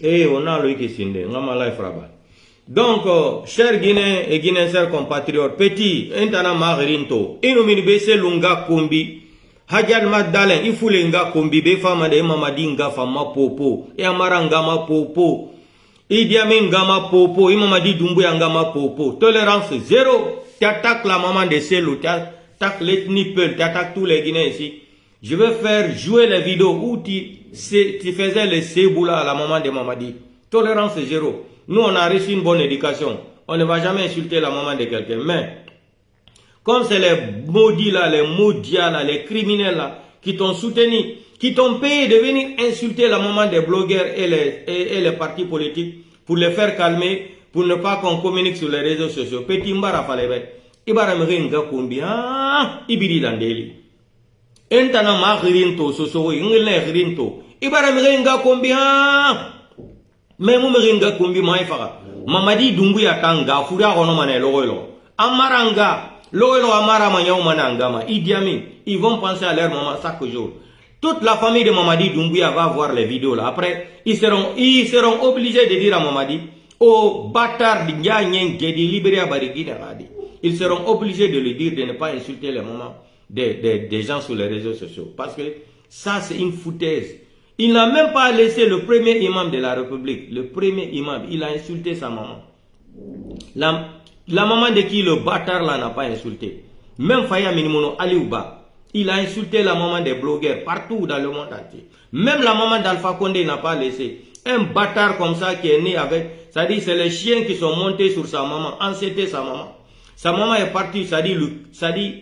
Et on a le qui s'inde, Ngamala Fraba. Donc, chers Guinéens et Guinéens, chers compatriotes, petit, intana marinto, inomini bese lunga kombi, Hadjad Madalen, il faut lenga kombi, befama de mamadinga fama popo, et amaranga ma popo, Idi Amin gama popo, imamadi Doumbouya ngama popo, tolérance zéro, tu attaques la maman de Selou, tu attaques l'ethnie Peul, tu attaques tous les Guinéens ici. Je vais faire jouer les vidéos où tu faisais le séboula à la maman de Mamadi. Tolérance zéro. Nous, on a reçu une bonne éducation. On ne va jamais insulter la maman de quelqu'un. Mais, comme c'est les maudits là, les maudiats là, les criminels là, qui t'ont soutenu, qui t'ont payé de venir insulter la maman des blogueurs et les partis politiques pour les faire calmer, pour ne pas qu'on communique sur les réseaux sociaux. Petit mbara falebe. Ibara mringa kumbi. Ibiri landeli. Entana ma rinto soso ngene rinto ibara mrenga kombi memu mrenga kombi mai faka Mamadi Doumbouya tanga fura kono mané logoylo amaranga logoylo amara manyaw mananga ma Idi Amin, ils vont penser à leur maman chaque jour. Toute la famille de Mamadi Doumbouya va voir les vidéos là. Après ils seront obligés de dire à Mamadi oh bâtard d'Nyanyen Gedi libéré à Barigui Radi. Ils seront obligés de lui dire de ne pas insulter les mamans des gens sur les réseaux sociaux. Parce que ça, c'est une foutaise. Il n'a même pas laissé le premier imam de la République. Le premier imam, il a insulté sa maman. La maman de qui le bâtard là n'a pas insulté. Même Faya Minimono Aliouba, il a insulté la maman des blogueurs partout dans le monde entier. Même la maman d'Alpha Condé n'a pas laissé. Un bâtard comme ça qui est né avec, c'est-à-dire c'est les chiens qui sont montés sur sa maman, encêté sa maman. Sa maman est partie, c'est-à-dire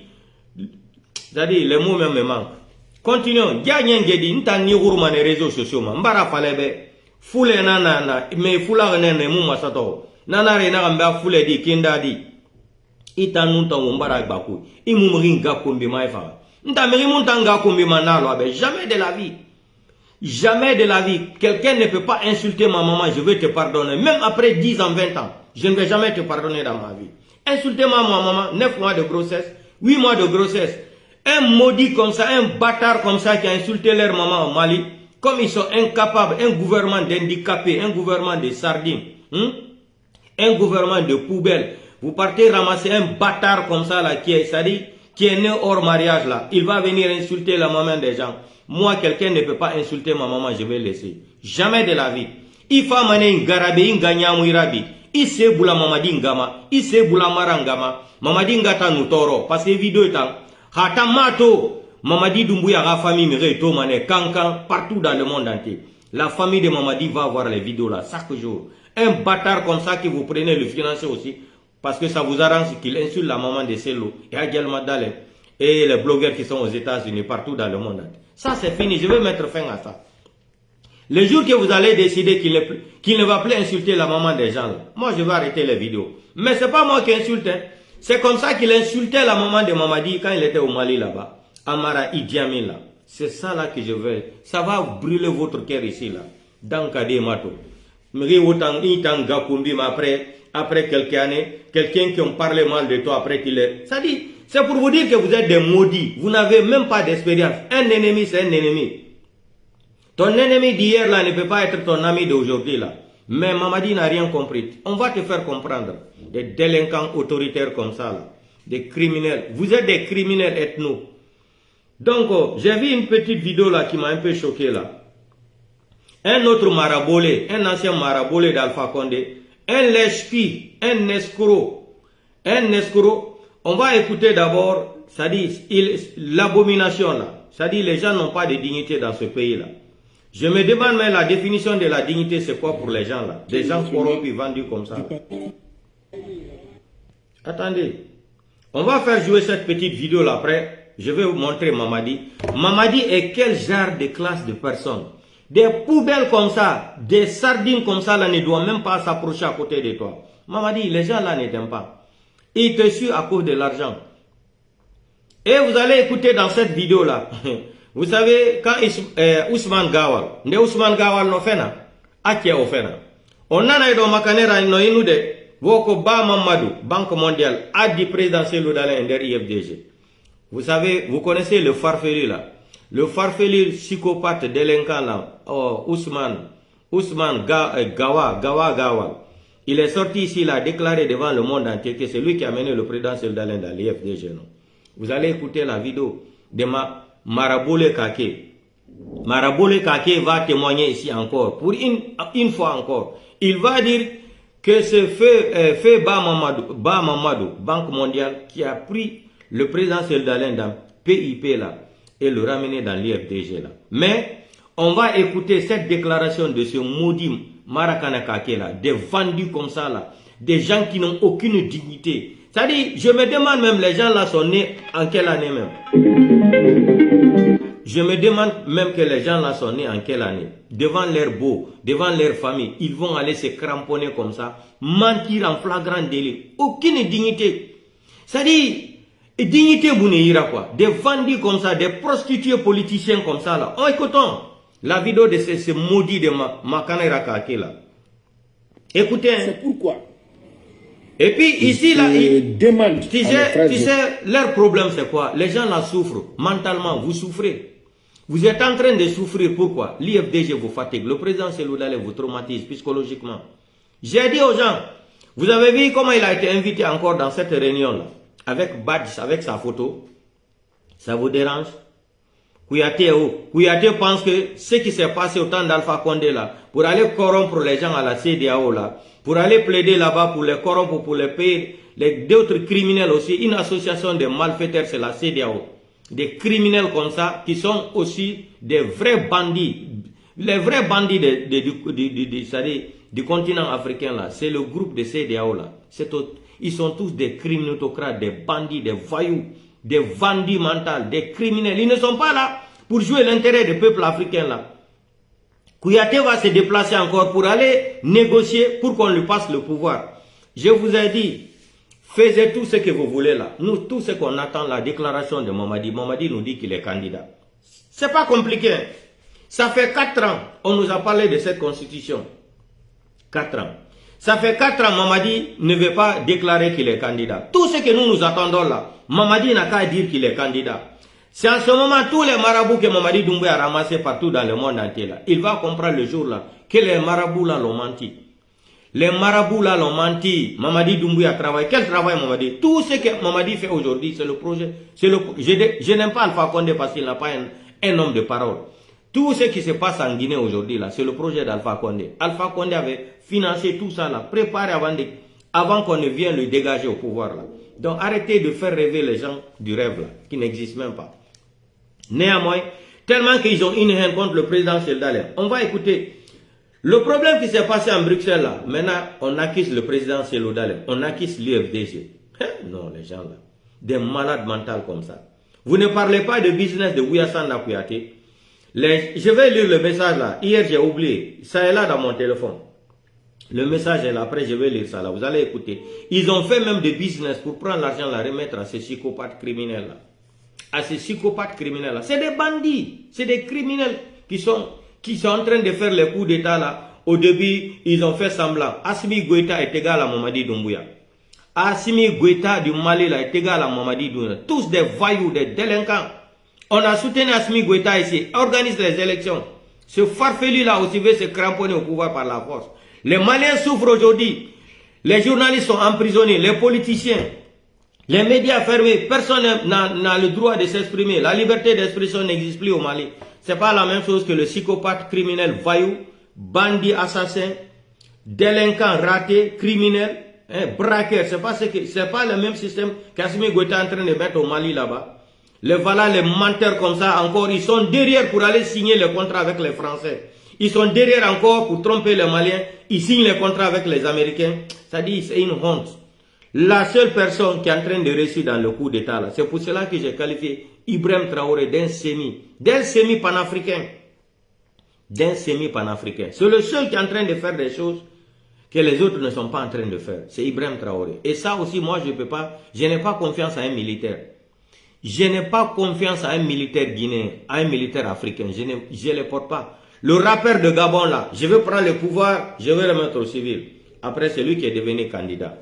les mots même me manquent. Continuons. Gagné Gedi, n'tani gourmane réseaux sociaux ma. Mbara falebe. Foule nana mais foula nene mou masato. Nana rena gamba foule di kinda di. Ita nunta mbara baku. Imu mringa kombi maifa. Nta meri muntanga kombi manalo abe. Jamais de la vie. Jamais de la vie. Quelqu'un ne peut pas insulter ma maman, je vais te pardonner. Même après 10 ans, 20 ans. Je ne vais jamais te pardonner dans ma vie. Insulter ma maman, 9 mois de grossesse, 8 mois de grossesse. Un maudit comme ça, un bâtard comme ça qui a insulté leur maman au Mali, comme ils sont incapables, un gouvernement d'handicapés, un gouvernement de sardines, un gouvernement de poubelles. Vous partez ramasser un bâtard comme ça là, qui est né hors mariage là. Il va venir insulter la maman des gens. Moi, quelqu'un ne peut pas insulter ma maman, je vais laisser. Jamais de la vie. Il faut maner garabe, inganyamouirabi. Il se boula Mamadi Ngama, il se boula Marangama, Mamadi Ngata Nutoro, parce que vidéo est en Hatamato, Mamadi Doumbouya, la famille Mireto Mané, Kankan, partout dans le monde entier. La famille de Mamadi va voir les vidéos là, chaque jour. Un bâtard comme ça que vous prenez le financier aussi, parce que ça vous arrange qu'il insulte la maman de Selou et Hadjad Madalen et les blogueurs qui sont aux États-Unis, partout dans le monde entier. Ça c'est fini, je vais mettre fin à ça. Le jour que vous allez décider qu'il ne va plus insulter la maman des gens, moi je vais arrêter les vidéos. Mais c'est pas moi qui insulte. Hein. C'est comme ça qu'il insultait la maman de Mamadi quand il était au Mali là-bas. Amara Idi Amin là. C'est ça là que je veux. Ça va brûler votre cœur ici là. Dans Kade Mato. Mais après quelques années, quelqu'un qui a parlé mal de toi après qu'il est... Ça dit, c'est pour vous dire que vous êtes des maudits. Vous n'avez même pas d'expérience. Un ennemi, c'est un ennemi. Ton ennemi d'hier là ne peut pas être ton ami d'aujourd'hui là. Mais Mamadi n'a rien compris. On va te faire comprendre. Des délinquants autoritaires comme ça là. Des criminels. Vous êtes des criminels ethno. Donc, j'ai vu une petite vidéo là qui m'a un peu choqué là. Un autre marabolé, un ancien marabolé d'Alpha Condé, un lèche-pie, un escroc. On va écouter d'abord, ça dit, l'abomination là. Ça dit, les gens n'ont pas de dignité dans ce pays là. Je me demande mais la définition de la dignité c'est quoi pour les gens là? Des gens corrompus vendus comme ça. Attendez. On va faire jouer cette petite vidéo là après. Je vais vous montrer Mamadi. Mamadi est quel genre de classe de personnes? Des poubelles comme ça, des sardines comme ça là ne doivent même pas s'approcher à côté de toi. Mamadi, les gens là ne t'aiment pas. Ils te suivent à cause de l'argent. Et vous allez écouter dans cette vidéo là. Vous savez, quand Ousmane Gawal, ne Ousmane Gawal no fena, akia ofena. On a eu makanera no inude, woko ba Mamadou, Banque mondiale, a dit présidentiel d'Alain Nder IFDG. Vous savez, vous connaissez le farfelu là. Le farfelu psychopathe délinquant là, Ousmane Gawa, il est sorti ici, il a déclaré devant le monde entier que c'est lui qui a mené le président Seldalen dans l'IFDG. Vous allez écouter la vidéo de Maraboule Kake. Maraboule Kake va témoigner ici encore, pour une fois encore. Il va dire que c'est Feu Ba Mamadou, Banque mondiale, qui a pris le président Seldalen dans PIP là et le ramener dans l'IFDG là. Mais on va écouter cette déclaration de ce maudit Marakana Kake là, des vendus comme ça là, des gens qui n'ont aucune dignité. C'est-à-dire, je me demande même, les gens là sont nés en quelle année même? Je me demande même que les gens là sont nés en quelle année? Devant leur beau, devant leur famille, ils vont aller se cramponner comme ça, mentir en flagrant délit. Aucune dignité. C'est-à-dire, dignité Bounéira quoi. Des vendus comme ça, des prostituées politiciens comme ça là. Oh, écoutons la vidéo de ce maudit de Makanera Kake là. Écoutez. C'est pourquoi. Et puis ici là, tu sais, leur problème c'est quoi? Les gens là souffrent, mentalement, vous souffrez. Vous êtes en train de souffrir, pourquoi? L'IFDG vous fatigue, le président Seloudalé vous traumatise psychologiquement. J'ai dit aux gens, vous avez vu comment il a été invité encore dans cette réunion là, avec badge, avec sa photo. Ça vous dérange? Kouyaté pense que ce qui s'est passé au temps d'Alpha Condé là, pour aller corrompre les gens à la CEDEAO là, pour aller plaider là-bas pour les corrompre, pour les payer, d'autres criminels aussi, une association de malfaiteurs, c'est la CEDEAO. Des criminels comme ça, qui sont aussi des vrais bandits. Les vrais bandits du continent africain là, c'est le groupe de CEDEAO là. Ils sont tous des criminotocrates, des bandits, des voyous, des vendus mentaux, des criminels. Ils ne sont pas là pour jouer l'intérêt des peuples africains là. Kouyaté va se déplacer encore pour aller négocier pour qu'on lui passe le pouvoir. Je vous ai dit, faites tout ce que vous voulez là. Nous, tout ce qu'on attend, la déclaration de Mamadi. Mamadi nous dit qu'il est candidat. C'est pas compliqué. Ça fait 4 ans, on nous a parlé de cette constitution. 4 ans. Ça fait 4 ans, Mamadi ne veut pas déclarer qu'il est candidat. Tout ce que nous attendons là, Mamadi n'a qu'à dire qu'il est candidat. C'est en ce moment tous les marabouts que Mamadi Doumbouya a ramassés partout dans le monde entier là. Il va comprendre le jour là que les marabouts là l'ont menti. Les marabouts là l'ont menti. Mamadi Doumbouya travaille. Quel travail Mamadi? Tout ce que Mamadi fait aujourd'hui, c'est le projet. Je n'aime pas Alpha Condé parce qu'il n'a pas un homme de parole. Tout ce qui se passe en Guinée aujourd'hui là, c'est le projet d'Alpha Condé. Alpha Condé avait financé tout ça là, préparé avant qu'on ne vienne le dégager au pouvoir là. Donc arrêtez de faire rêver les gens du rêve là, qui n'existe même pas. Néanmoins, tellement qu'ils ont une haine contre le président Seldalen. On va écouter. Le problème qui s'est passé en Bruxelles là, maintenant on accuse le président Seldalen, on accuse l'UFDG. Non les gens là, des malades mentaux comme ça. Vous ne parlez pas de business de Ouyassanda Kouyaté. Je vais lire le message là, hier j'ai oublié, ça est là dans mon téléphone. Le message est là, après je vais lire ça là, vous allez écouter. Ils ont fait même des business pour prendre l'argent, la remettre à ces psychopathes criminels là. À ces psychopathes criminels là. C'est des bandits, c'est des criminels qui sont en train de faire les coups d'état là. Au début, ils ont fait semblant. Assimi Goïta est égal à Mamadi Doumbouya. Assimi Goïta du Mali là est égal à Mamadi Doumbouya. Tous des voyous, des délinquants. On a soutenu Assimi Goïta ici, organise les élections. Ce farfelu là aussi veut se cramponner au pouvoir par la force. Les Maliens souffrent aujourd'hui. Les journalistes sont emprisonnés, les politiciens, les médias fermés. Personne n'a le droit de s'exprimer. La liberté d'expression n'existe plus au Mali. C'est pas la même chose que le psychopathe criminel, voyou, bandit, assassin, délinquant, raté, criminel, braqueur. C'est pas le même système qu'Assimi Goïta est en train de mettre au Mali là-bas. Voilà les menteurs comme ça encore. Ils sont derrière pour aller signer les contrats avec les Français. Ils sont derrière encore pour tromper les Maliens. Ils signent les contrats avec les Américains. Ça dit, c'est une honte. La seule personne qui est en train de réussir dans le coup d'état là, c'est pour cela que j'ai qualifié Ibrahim Traoré d'un semi-panafricain. D'un semi-panafricain. C'est le seul qui est en train de faire des choses que les autres ne sont pas en train de faire. C'est Ibrahim Traoré. Et ça aussi, moi, je n'ai pas confiance à un militaire. Je n'ai pas confiance à un militaire guinéen, à un militaire africain. Je ne les porte pas. Le rappeur de Gabon là, je vais prendre le pouvoir, je vais le mettre au civil. Après, c'est lui qui est devenu candidat.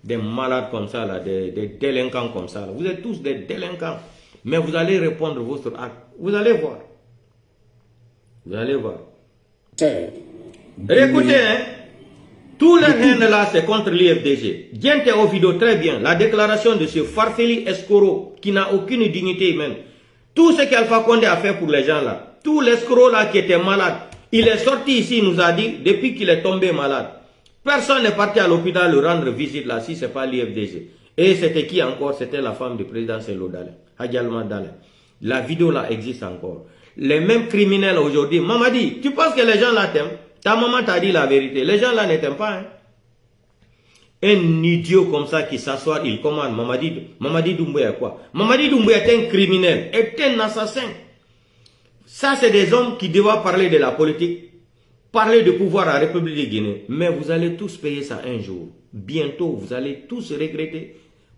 Des malades comme ça là, des délinquants comme ça là. Vous êtes tous des délinquants. Mais vous allez répondre votre acte. Vous allez voir. Vous allez voir. Écoutez, hein, tout leur haine là, c'est contre l'IFDG. Diente au vidéo très bien. La déclaration de ce Farfeli Escoro qui n'a aucune dignité humaine. Tout ce qu'Alpha Condé a fait pour les gens là. Tout l'escroc là qui était malade. Il est sorti ici, il nous a dit, depuis qu'il est tombé malade. Personne n'est parti à l'hôpital le rendre visite là, si ce n'est pas l'IFDG. Et c'était qui encore? C'était la femme du président Sello Dale, Hadjalma Dale. La vidéo là existe encore. Les mêmes criminels aujourd'hui. Mamadi, tu penses que les gens là t'aiment? Ta maman t'a dit la vérité. Les gens là ne t'aiment pas. Hein? Un idiot comme ça qui s'assoit, il commande. Mamadi Doumbouya quoi? Mamadi Doumbouya est un criminel, est un assassin. Ça, c'est des hommes qui doivent parler de la politique, parler de pouvoir à la République de Guinée. Mais vous allez tous payer ça un jour. Bientôt, vous allez tous regretter.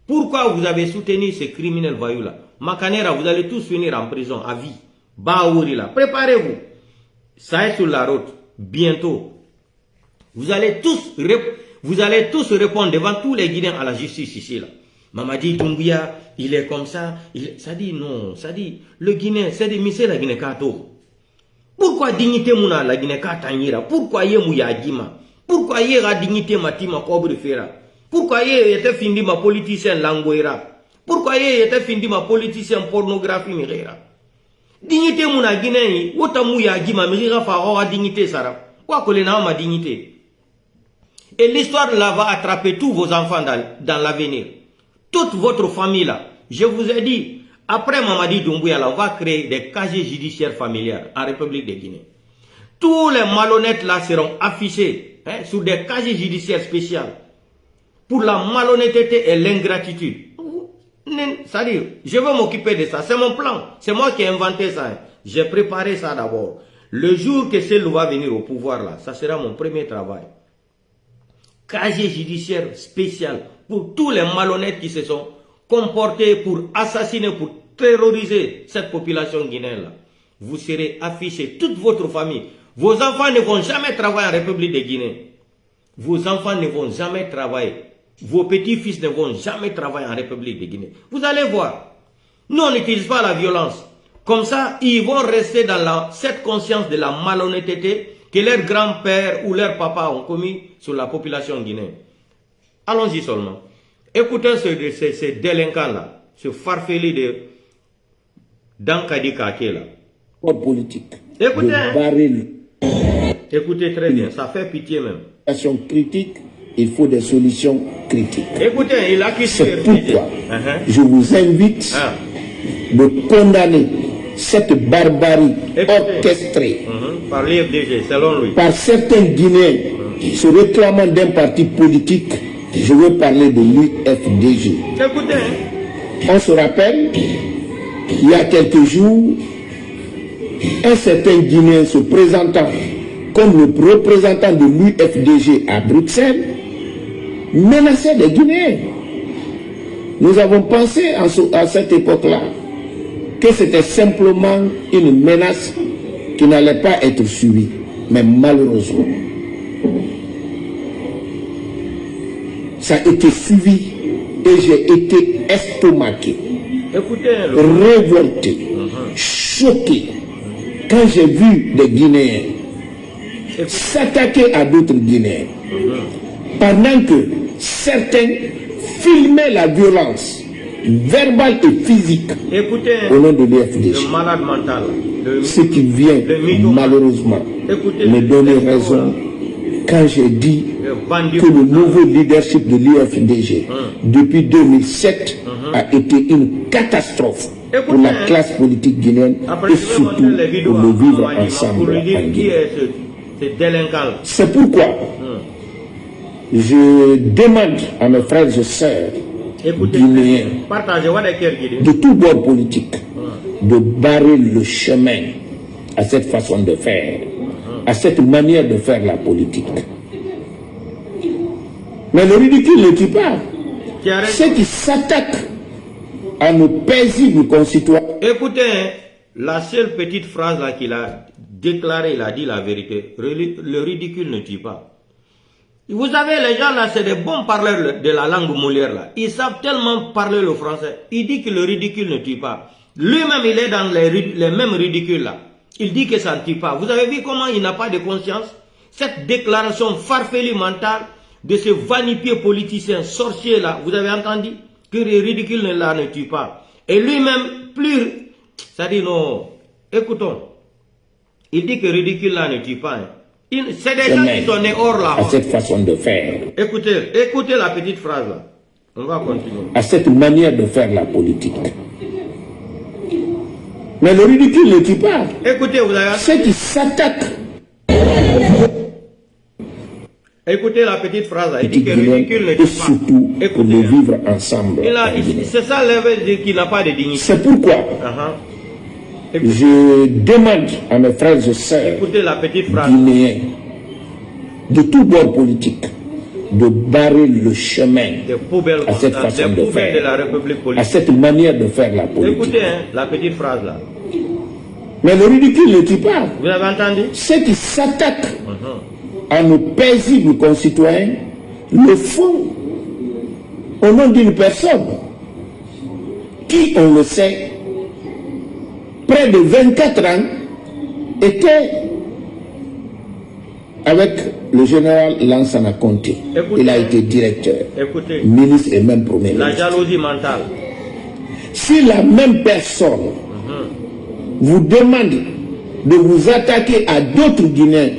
Pourquoi vous avez soutenu ces criminels voyous-là? Makanera, vous allez tous finir en prison à vie. Baouri là, préparez-vous. Ça est sur la route. Bientôt. Vous allez tous répondre devant tous les Guinéens à la justice ici là. Mamadi Doumbouya, il est comme ça. Ça dit non, ça dit le Guinéen, c'est de misser la Guinée Kato. Pourquoi dignité mouna la Guinée Katanyira? Pourquoi yé mouya dima? Pourquoi yé la dignité matima kobre fera? Pourquoi yé était fini ma politicien langoira? Pourquoi yé était fini ma politicien pornographie mirera? Dignité mouna Guinée, wota mouya dima mirera fa dignité sara. Quoi que les na ma dignité. Et l'histoire là va attraper tous vos enfants dans l'avenir. Toute votre famille là, je vous ai dit, après Mamadi Doumbouya là, on va créer des casiers judiciaires familiales en République de Guinée. Tous les malhonnêtes là seront affichés sur des casiers judiciaires spéciaux pour la malhonnêteté et l'ingratitude. C'est-à-dire, je veux m'occuper de ça, c'est mon plan, c'est moi qui ai inventé ça. Hein. J'ai préparé ça d'abord. Le jour que Sello va venir au pouvoir là, ça sera mon premier travail. Casier judiciaire spécial pour tous les malhonnêtes qui se sont comportés pour assassiner, pour terroriser cette population guinéenne-là. Vous serez affichés, toute votre famille. Vos enfants ne vont jamais travailler en République de Guinée. Vos enfants ne vont jamais travailler. Vos petits-fils ne vont jamais travailler en République de Guinée. Vous allez voir. Nous, on n'utilise pas la violence. Comme ça, ils vont rester dans cette conscience de la malhonnêteté que leurs grands-pères ou leurs papas ont commis sur la population guinéenne. Allons-y seulement. Écoutez ces délinquants-là, ce farfeli de Dankadi Kake là. Politique. Écoutez, écoutez très bien, ça fait pitié même. Critique, il faut des solutions critiques. Écoutez, il a quitté. C'est pourquoi je vous invite de condamner cette barbarie orchestrée par l'IFDG, selon lui. Par certains Guinéens se réclamant d'un parti politique. Je veux parler de l'UFDG. Écoutez, on se rappelle, il y a quelques jours, un certain Guinéen se présentant comme le représentant de l'UFDG à Bruxelles menaçait des Guinéens. Nous avons pensé à cette époque-là que c'était simplement une menace qui n'allait pas être suivie. Mais malheureusement, ça a été suivi et j'ai été estomaqué, révolté, choqué quand j'ai vu des Guinéens s'attaquer à d'autres Guinéens pendant que certains filmaient la violence verbale et physique au nom de l'IFDG. Ce qui vient malheureusement me donner raison quand j'ai dit que le nouveau leadership de l'IFDG depuis 2007 a été une catastrophe pour la classe politique guinéenne et surtout pour le vivre ensemble en Guinée. C'est pourquoi je demande à mes frères et sœurs guinéens de tout bord politique de barrer le chemin à cette façon de faire, à cette manière de faire la politique. Mais le ridicule ne tue pas. Ceux qui s'attaquent à nos paisibles concitoyens. Écoutez, la seule petite phrase là qu'il a déclarée, il a dit la vérité. Le ridicule ne tue pas. Vous savez, les gens là, c'est des bons parleurs de la langue Molière là. Ils savent tellement parler le français. Il dit que le ridicule ne tue pas. Lui-même, il est dans les mêmes ridicules là. Il dit que ça ne tue pas. Vous avez vu comment il n'a pas de conscience? Cette déclaration farfelue mentale de ce vanipier politicien sorcier là, vous avez entendu? Que le ridicule là ne tue pas. Et lui-même, plus... Ça dit non. Écoutons. Il dit que ridicule là ne tue pas. Hein. C'est des gens qui sont nés hors là. À cette façon de faire. Écoutez la petite phrase là. On va continuer. À cette manière de faire la politique. Mais le ridicule ne tue pas. Écoutez, vous avez... Ceux qui s'attaquent. Écoutez la petite phrase là. Il dit que le ridicule ne tue pas. Surtout pour le vivre ensemble. C'est ça level qu'il n'a pas de dignité. C'est pourquoi je demande à mes frères et sœurs guinéens de tout bord politique de barrer le chemin à cette façon de faire, à cette manière de faire la politique. Écoutez la petite phrase là. Mais le ridicule ne tue pas. Vous avez entendu? Ceux qui s'attaquent à nos paisibles concitoyens le font au nom d'une personne qui, on le sait, près de 24 ans, était avec le général Lansana Conté. Il a été directeur, ministre et même premier ministre. La jalousie mentale. Si la même personne vous demande de vous attaquer à d'autres Guinéens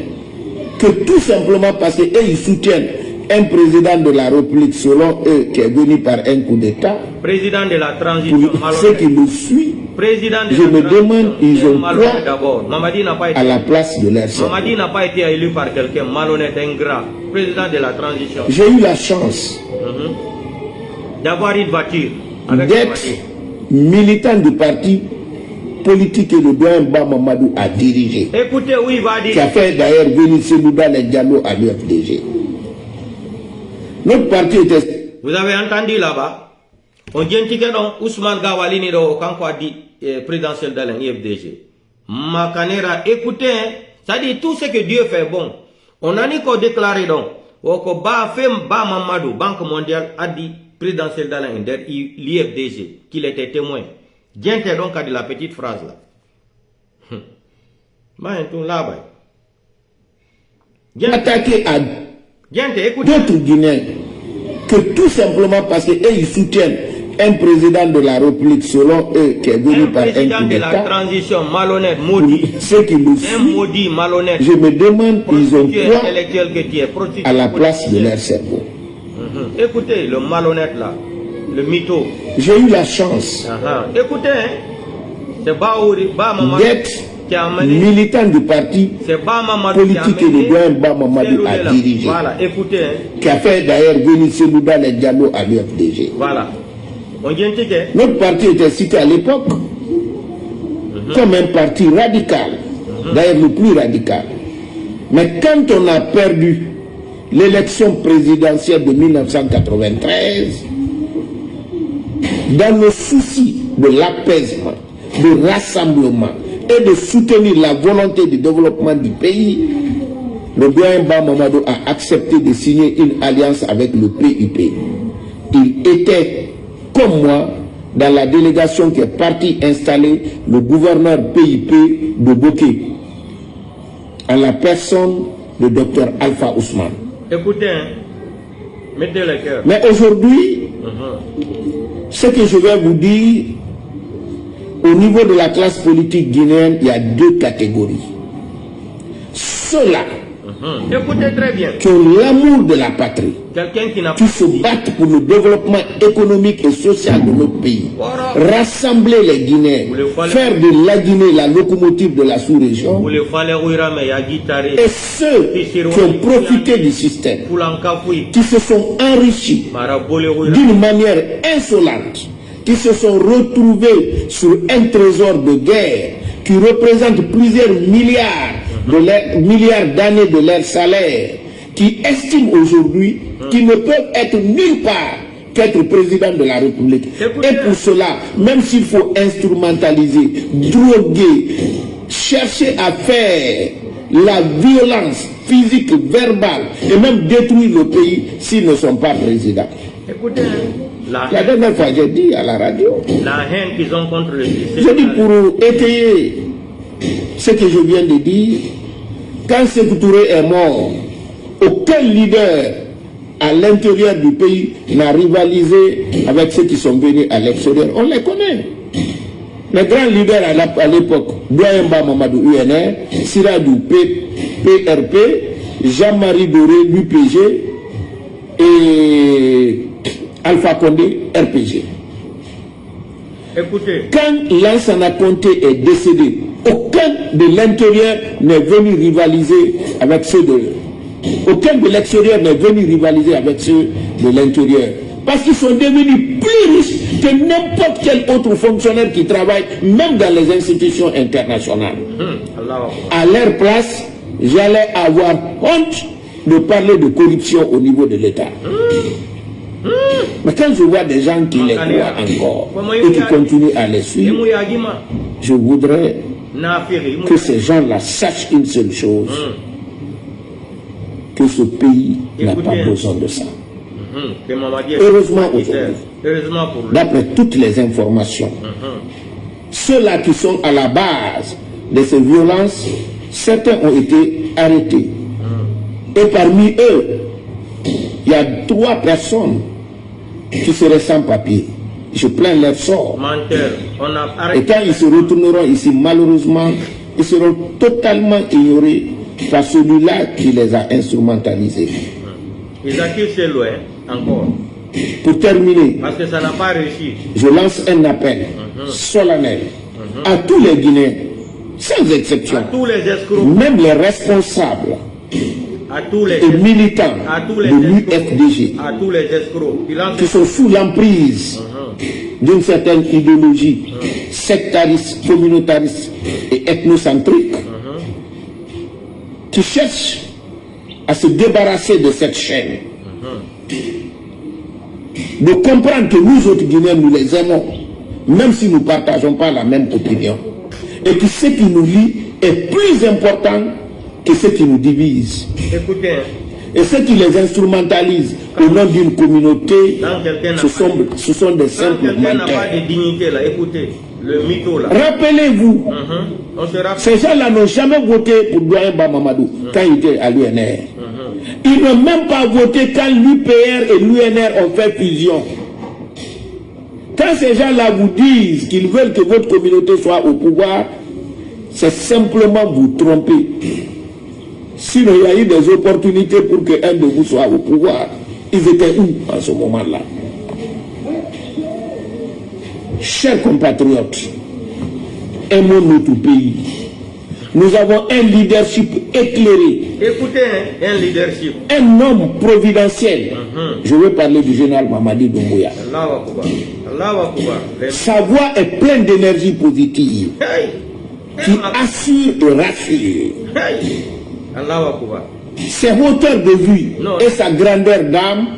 que tout simplement parce qu'ils soutiennent un président de la République, selon eux, qui est venu par un coup d'État, président de la transition, pour ceux qui le suivent, je me demande, ils ont quoi à la place de leur cerveau. Mamadi n'a pas été élu par quelqu'un malhonnête, ingrat, président de la transition. J'ai eu la chance d'avoir une voiture, d'être militant du parti politique et le doyen Mamadou a dirigé. Écoutez où il va dire. Qui a fait d'ailleurs venir Selouda les Diallo à l'UFDG. Notre parti était... Vous avez entendu là-bas? On dit que Ousmane Gawali ni do kanko dit présidentiel de l'UFDG. Makanera, écoutez, ça dit tout ce que Dieu fait bon. On a ni qu'à déclarer donc. Oko ba fem ba Mamadou, Banque mondiale a dit présidentiel de l'UFDG qu'il était témoin. Diente donc a dit la petite phrase là. Attaqué à d'autres Guinéens que tout simplement parce qu'ils soutiennent un président de la République, selon eux, qui est venu par un coup d'État. De la transition malhonnête, maudit. Ceux qui le suivent, maudit, malhonnête. Je me demande, ils ont quoi à la place de leur cerveau. Écoutez, le malhonnête là, le mytho. J'ai eu la chance écoutez, c'est d'être militant du parti politique et le doyen Mamadou a dirigé. Voilà, écoutez. Qui a fait d'ailleurs venir Selouda les Diallo à l'UFDG. Voilà. Notre parti était cité à l'époque comme un parti radical, d'ailleurs le plus radical. Mais quand on a perdu l'élection présidentielle de 1993, dans le souci de l'apaisement, de rassemblement et de soutenir la volonté de développement du pays, le doyen Mamadou a accepté de signer une alliance avec le PIP. Il était, comme moi, dans la délégation qui est partie installer le gouverneur PIP de Boké, en la personne de Dr Alpha Ousmane. Écoutez, mettez le cœur. Mais aujourd'hui, ce que je vais vous dire, au niveau de la classe politique guinéenne, il y a deux catégories. Ceux-là écoutez très bien. Qui ont l'amour de la patrie, qui se battent pour le développement économique et social de notre pays, rassembler les Guinéens, faire de la Guinée la locomotive de la sous-région, et ceux qui ont profité du système, qui se sont enrichis d'une manière insolente, qui se sont retrouvés sur un trésor de guerre qui représente plusieurs milliards d'années de leur salaire, qui estiment aujourd'hui qu'ils ne peuvent être nulle part qu'être président de la République. Et pour cela, même s'il faut instrumentaliser, droguer, chercher à faire la violence physique, verbale, et même détruire le pays s'ils ne sont pas présidents. Écoutez, La dernière fois, j'ai dit à la radio. La haine qu'ils ont contre le système. Je dis pour étayer ce que je viens de dire, quand Sékou Touré est mort, aucun leader à l'intérieur du pays n'a rivalisé avec ceux qui sont venus à l'extérieur. On les connaît. Les grands leaders à l'époque, Douaïmba Mamadou UNR, Siradou PRP, Jean-Marie Doré l'UPG et Alpha Condé RPG. Écoutez. Quand Lansana Conté est décédé, aucun de l'intérieur n'est venu rivaliser avec ceux de... Aucun de l'extérieur n'est venu rivaliser avec ceux de l'intérieur. Parce qu'ils sont devenus plus riches que n'importe quel autre fonctionnaire qui travaille, même dans les institutions internationales. À leur place, j'allais avoir honte de parler de corruption au niveau de l'État. Mais quand je vois des gens qui les croient encore et qui continuent à les suivre, je voudrais que ces gens-là sachent une seule chose, que ce pays n'a pas besoin de ça. Heureusement aujourd'hui, d'après toutes les informations, ceux-là qui sont à la base de ces violences, certains ont été arrêtés. Et parmi eux, il y a 3 personnes qui seraient sans papier. Je plains leur sort. Et quand ils se retourneront ici, malheureusement, ils seront totalement ignorés par celui-là qui les a instrumentalisés. Ils acquittent loin encore. Pour terminer, parce que ça n'a pas réussi, je lance un appel solennel à tous les Guinéens, sans exception, à tous les escrocs, même les responsables à tous les et militants de l'UFDG, à tous les escrocs qui sont sous l'emprise d'une certaine idéologie sectariste, communautariste et ethnocentrique, qui cherchent à se débarrasser de cette chaîne, de comprendre que nous autres Guinéens, nous les aimons, même si nous ne partageons pas la même opinion, et que ce qui nous lie est plus important que ce qui nous divise. Écoutez, et ceux qui les instrumentalisent au nom d'une communauté, ce sont des simples menteurs. N'a pas de dignité là, écoutez, le mytho là. Rappelez-vous, ces gens-là n'ont jamais voté pour Douaïmba Mamadou quand il était à l'UNR. Ils n'ont même pas voté quand l'UPR et l'UNR ont fait fusion. Quand ces gens-là vous disent qu'ils veulent que votre communauté soit au pouvoir, c'est simplement vous tromper. Sinon, il y a eu des opportunités pour qu'un de vous soit au pouvoir. Ils étaient où en ce moment-là? Chers compatriotes, aimons notre pays. Nous avons un leadership éclairé. Écoutez, un leadership. Un homme providentiel. Je veux parler du général Mamadi Doumbouya. Sa voix est pleine d'énergie positive. Qui assure et rassure. Ses hauteurs de vue et sa grandeur d'âme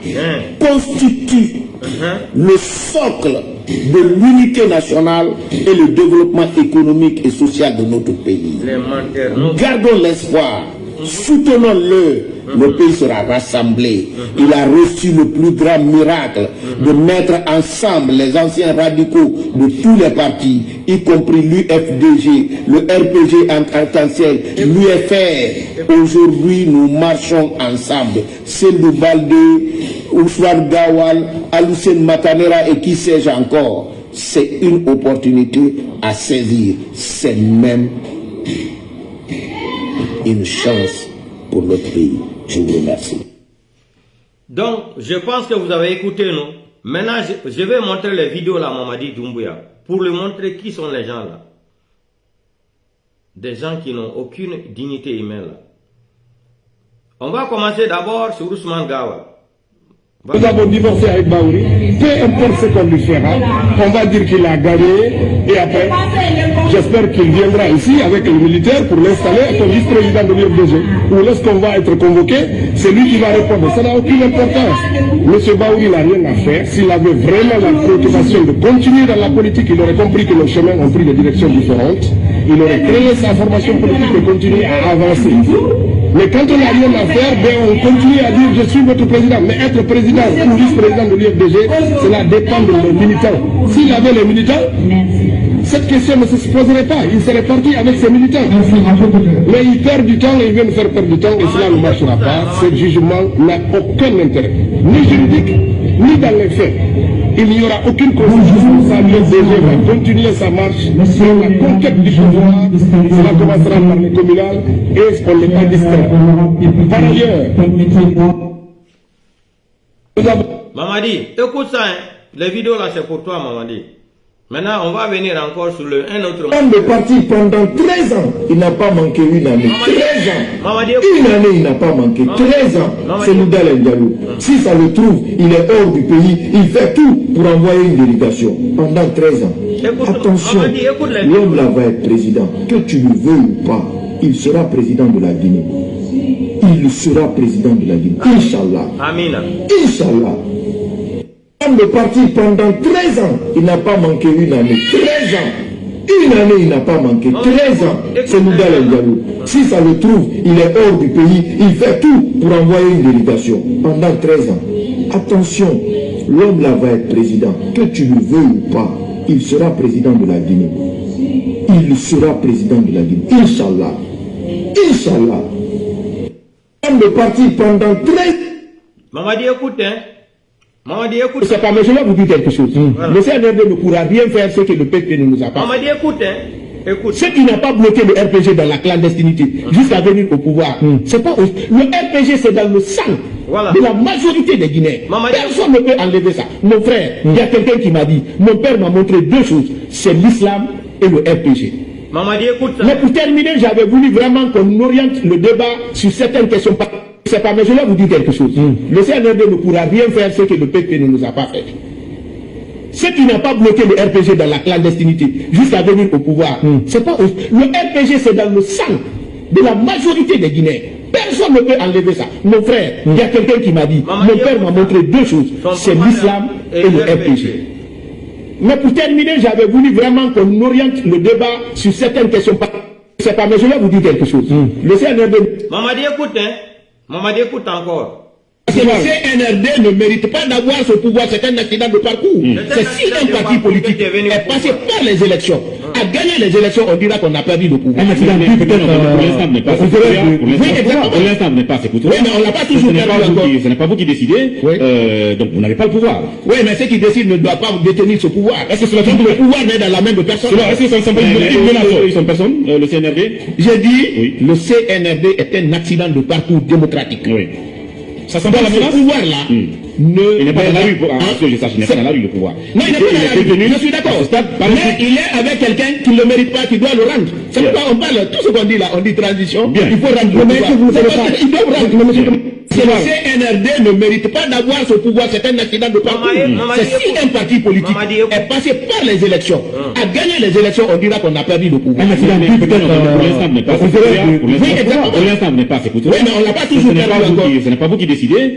constituent le socle de l'unité nationale et le développement économique et social de notre pays. Gardons l'espoir, soutenons-le, le pays sera rassemblé. Il a reçu le plus grand miracle de mettre ensemble les anciens radicaux de tous les partis, y compris l'UFDG, le RPG en potentiel, l'UFR. Aujourd'hui, nous marchons ensemble. Sendou Baldé, Ousmane Gawal, Alucene Matanera et qui sais-je encore. C'est une opportunité à saisir. C'est même une chance pour notre pays. Je vous remercie. Donc, je pense que vous avez écouté, non? Maintenant, je vais montrer les vidéos là, Mamadi Doumbouya, pour lui montrer qui sont les gens là. Des gens qui n'ont aucune dignité humaine là. On va commencer d'abord sur Ousmane Gawal. Nous avons divorcé avec Baouri, peu importe ce qu'on lui fera, on va dire qu'il a gagné et après, j'espère qu'il viendra ici avec les militaires pour l'installer comme vice-président de l'UFDG. Ou lorsqu'on va être convoqué, c'est lui qui va répondre. Ça n'a aucune importance. M. Baouri n'a rien à faire. S'il avait vraiment la préoccupation de continuer dans la politique, il aurait compris que nos chemins ont pris des directions différentes. Il aurait créé sa formation politique et continué à avancer. Mais quand on n'a rien à faire, ben on continue à dire je suis votre président. Mais être président ou vice-président de l'UFDG, cela dépend de les militants. S'il avait les militants, cette question ne se poserait pas. Il serait parti avec ses militants. Mais il perd du temps et il vient nous faire perdre du temps et cela ne marchera pas. Ce jugement n'a aucun intérêt, ni juridique, ni dans les faits. Il n'y aura aucune constitution. Ça, l'UFDG va continuer sa marche sur la conquête du pouvoir. Cela commencera par les communales et on n'est pas distrait. Par ailleurs, Mamadi, écoute ça, hein. Les vidéos là c'est pour toi, Mamadi. Maintenant, on va venir encore sur un autre... Homme de parti pendant 13 ans, il n'a pas manqué une année. 13 ans. Une année, il n'a pas manqué. 13 ans. C'est Moudal Ndialou. Si ça le trouve, il est hors du pays. Il fait tout pour envoyer une délégation. Pendant 13 ans. Attention, l'homme là va être président. Que tu le veuilles ou pas, il sera président de la Guinée. Il sera président de la Guinée. Inch'Allah. Amina. Inch'Allah. Homme de parti pendant 13 ans, il n'a pas manqué une année. 13 ans. Une année, il n'a pas manqué. 13 ans. C'est Moudal Ndialou. Si ça le trouve, il est hors du pays. Il fait tout pour envoyer une délégation. Pendant 13 ans. Attention, l'homme là va être président. Que tu le veuilles ou pas, il sera président de la Guinée. Il sera président de la Guinée. Inch'Allah. Inch'Allah. Homme de parti pendant 13 ans. Mamadi, écoute, hein. Mamadi, écoute. C'est pas, mais je vais vous dire quelque chose. Le CNRD ne pourra rien faire ce que le PQ ne nous a pas fait. Mamadi, écoute, hein. Écoute. Ceux qui n'ont pas bloqué le RPG dans la clandestinité jusqu'à venir au pouvoir, c'est pas le RPG, c'est dans le sang de la majorité des Guinéens. Personne ne peut enlever ça. Mon frère, il y a quelqu'un qui m'a dit, mon père m'a montré deux choses, c'est l'islam et le RPG. Mamadi, écoute ça. Mais pour terminer, j'avais voulu vraiment qu'on oriente le débat sur certaines questions. C'est pas, mais je vais vous dire quelque chose. Le CNRD ne pourra rien faire ce que le PQ ne nous a pas fait. Ceux qui n'ont pas bloqué le RPG dans la clandestinité jusqu'à venir au pouvoir, c'est pas le RPG, c'est dans le sang de la majorité des Guinéens. Personne ne peut enlever ça. Mon frère, il y a quelqu'un qui m'a dit, mon père m'a montré deux choses, c'est l'islam et le RPG. Mais pour terminer, j'avais voulu vraiment qu'on oriente le débat sur certaines questions. C'est pas, mais je vais vous dire quelque chose. Le CNRD... Mamadi, écoute, hein. Mamadi, écoute encore. Parce que le CNRD ne mérite pas d'avoir ce pouvoir, c'est un accident de parcours. C'est si un parti politique est passé par les élections, a gagné les élections, on dira qu'on a perdu le pouvoir. Un accident peut-être pour l'instant n'est pas. Pour l'instant n'est pas. Oui, mais on l'a pas toujours perdu. Ce n'est pas vous qui décidez, donc vous n'avez pas le pouvoir. Oui, mais ceux qui décident ne doivent pas détenir ce pouvoir. Est-ce que le pouvoir n'est dans la main de personne? Est-ce que ça ils sont personne, le CNRD? J'ai dit, le CNRD est un accident de parcours démocratique. Oui. Ça sent pas la menace. Ce pouvoir-là, il n'est pas dans la rue, parce que je sache, il n'est pas dans la rue le pouvoir. Non, il n'est pas dans la rue, je suis d'accord. Mais il est avec quelqu'un qui ne le mérite pas, qui doit le rendre. C'est pourquoi on parle, tout ce qu'on dit là, on dit transition, il faut rendre le pouvoir. Il doit rendre. Le CNRD ne mérite pas d'avoir ce pouvoir, c'est un accident de parcours. C'est si un parti politique est passé par les élections, a gagné les élections, on dira qu'on a perdu le pouvoir. Un accident peut-être pour l'instant n'est pas. Pour l'instant n'est pas. Oui, mais on l'a pas toujours perdu. Ce n'est pas vous qui décidez,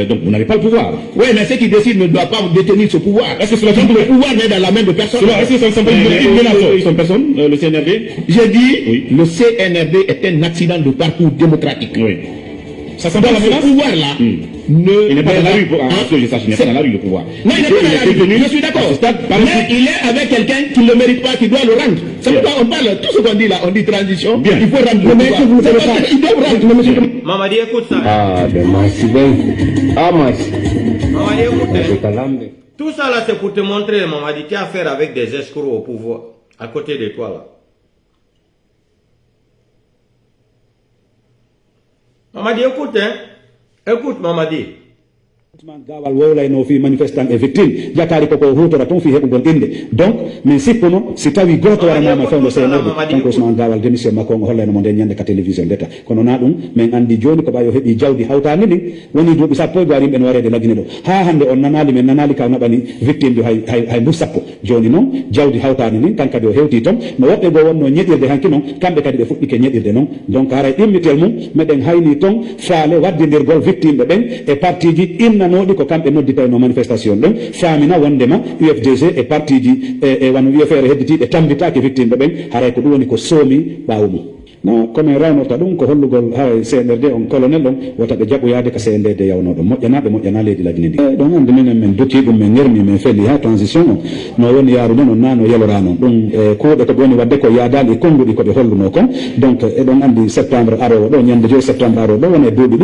donc vous n'avez pas le pouvoir. Oui, mais ceux qui décident ne doivent pas détenir ce pouvoir. Est-ce que le pouvoir n'est dans la main de personne? Est-ce que ils sont personne, le CNRD? J'ai dit, le CNRD est un accident de parcours démocratique. Oui. Ça sent pas la menace. Ce pouvoir-là, il n'est pas dans la rue, parce que je sache, il n'est pas dans la rue le pouvoir. Non, il n'est pas dans la rue, je suis d'accord. Mais il est avec quelqu'un qui ne le mérite pas, qui doit le rendre. C'est pourquoi on parle, tout ce qu'on dit là, on dit transition, il faut rendre le pouvoir. Il doit rendre, monsieur. Mamadi, écoute ça. Mamadi, écoute. Tout ça là, c'est pour te montrer, Mamadi, tu as affaire avec des escrocs au pouvoir, à côté de toi là. Mamadi, écoute, hein. Écoute, Mamadi. Gawal wowlayno fi manifestant e victime jakari koko hutora ton fi heɓugol inde donc min sippuno si tawi goto waranama fewno CNRD donc Ousmane Gawal démission makko on hollaynomo nden ñande ka télévision ndeta kono na ɗum min andi joni ko ɓayo heeɓi jawdi hawtani ndin woni duuɓi sappo e gari ɓen warede lagine ɗo ha hande on nanali min nanali kaw naɓani victime ɗo hay mbus sappo joni noon jawdi hawtani ndin kan kadi o hewti toon no woɓɓe go wonno ñeɗirde hanki noon kamɓe kadi ɓe fuɗɗike ñeɗirde noon donc haray ɗimmitel mum meɗen hayni toon faale waddidirgol victime ɓe ɓen e parti ji innanoɗi ko kamɓe nodditayno manifestation ɗon famina wondema UFDG e parti ji e wano wiya feere hedditiɗe tambitaki victime ɓe ɓen haray ko ɗum woni ko soomi ɓawo mum na comme rawnota ɗum ko hollugol ha CNRD on colonel on wota ɓe jaɓoyade ka CNDD yawnoɗo moƴƴana leydi lagine ndi ɗon andi minen min dotti ɗum min ngermi min felli ha transition on no woni yaarude non na no yalora noon ɗum kuuɗe ko woni wadde ko yaadali e konnguɗi koɓe holluno kon donc eɗon andi septembre arowo ɗo ñande 2 septembre arowo ɗo woni e duuɓi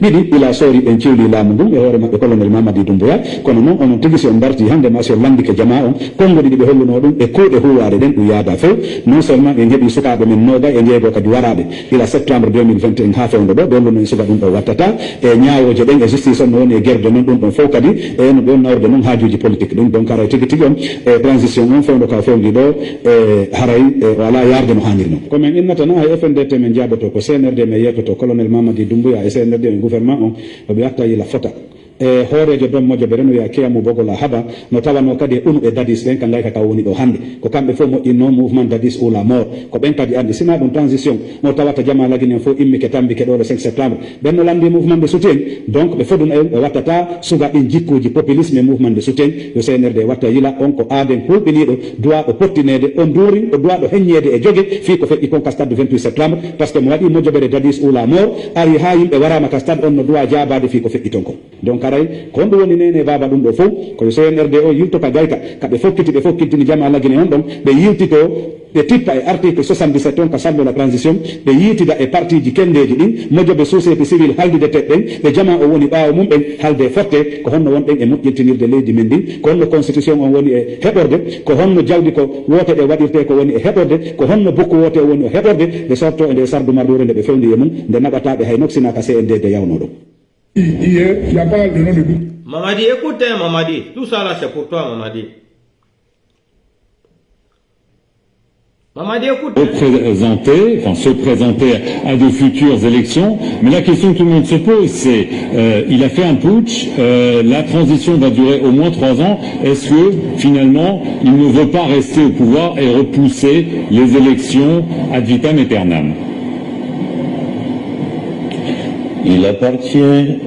ɗiɗi ila soori ɓen cewli laamu ngun e hoore maɓɓe colonel Mamadi Doumbouya kono noon onon tigi si on darti hande ma si on landike jama on konnguɗi ɗi ɓe holluno ɗum e kuuɗe huwade ɗen ɗum yaada few non seulement ɓe heeɓi sukaɓe men noga e jeego kadi waraɓe ila septembre 2021 ha fewndo ɗo dolluno en suka ɗum ɗo wattata e ñaawoje ɗen e justice on no woni e guerde noon ɗum ɗon fof kadi e no ɗon nawde noon haajuji politique ɗum donc haray tigi tigi on e transition on fewndo ka fewndi ɗo e haray wala yarde no hanniri noon komin innata no hay FNDT men jaaboto ko CNRD men yettoto colonel Mamadi Doumbouya e CNRD e gouvernement on oɓe atta yila fota e hoorejo don moƴƴo ɓe reno wiya keyamu bogola haba no tawano kadi e unu e dadis ɓen ka gayka ka woni ɗo hannde ko kamɓe fof moƴƴinno mouvement dadis ou la mort ko ɓen kadi andi sina ɗum transition no tawata jama lagine en fof immike tambike ɗo le 5 septembre ɓen no landi mouvement de soutien donc ɓe fodun en ɓe wattata suga ɗin jikkuji populisme e mouvement de soutien yo CNRD watta yila on ko aaden hulɓiniɗo duwa ɗo pottinede o duuri o duwa ɗo heññede e jogue fi ko feƴƴi kon ka stade du 28 septembre par ce que mo waɗi moƴƴoɓere dadis ou la mort ari ha yimɓe warama ka stade on no duwa jabade fi ko feƴƴi ton ko donc aray ko on ɗum woni nene baba ɗum ɗo fof koyo CNRD o yilto ka gayka kaɓe fokkiti ɓe fokkitini jama lagine on ɗon ɓe yiltito ɓe tippa e article 77 on ka sallo la transition ɓe yiitida e parti ji kendeji ɗin moƴƴoɓe société civile haldude teɗɗen ɓe jama o woni ɓaawo mum ɓen halde forte ko honno wonɗen e moƴƴintinirde leydi men ndin ko honno constitution on woni e heɓorde ko honno jawdi ko wote ɗe waɗirte ko woni e heɓorde ko honno bukku wote o woni e heɓorde ɓe sorto e nde sardu marɗore nde ɓe fewndi e mum nde naɓataɓe hay noksina ka CNDD yawno ɗo. Hier, il n'y a pas de nom de doute. Mamadi, écoutez Mamadi, tout ça là c'est pour toi Mamadi. Mamadi, écoutez. Se présenter à de futures élections, mais la question que tout le monde se pose, c'est il a fait un putsch, la transition va durer au moins 3 ans, est-ce que finalement il ne veut pas rester au pouvoir et repousser les élections ad vitam aeternam? Il appartient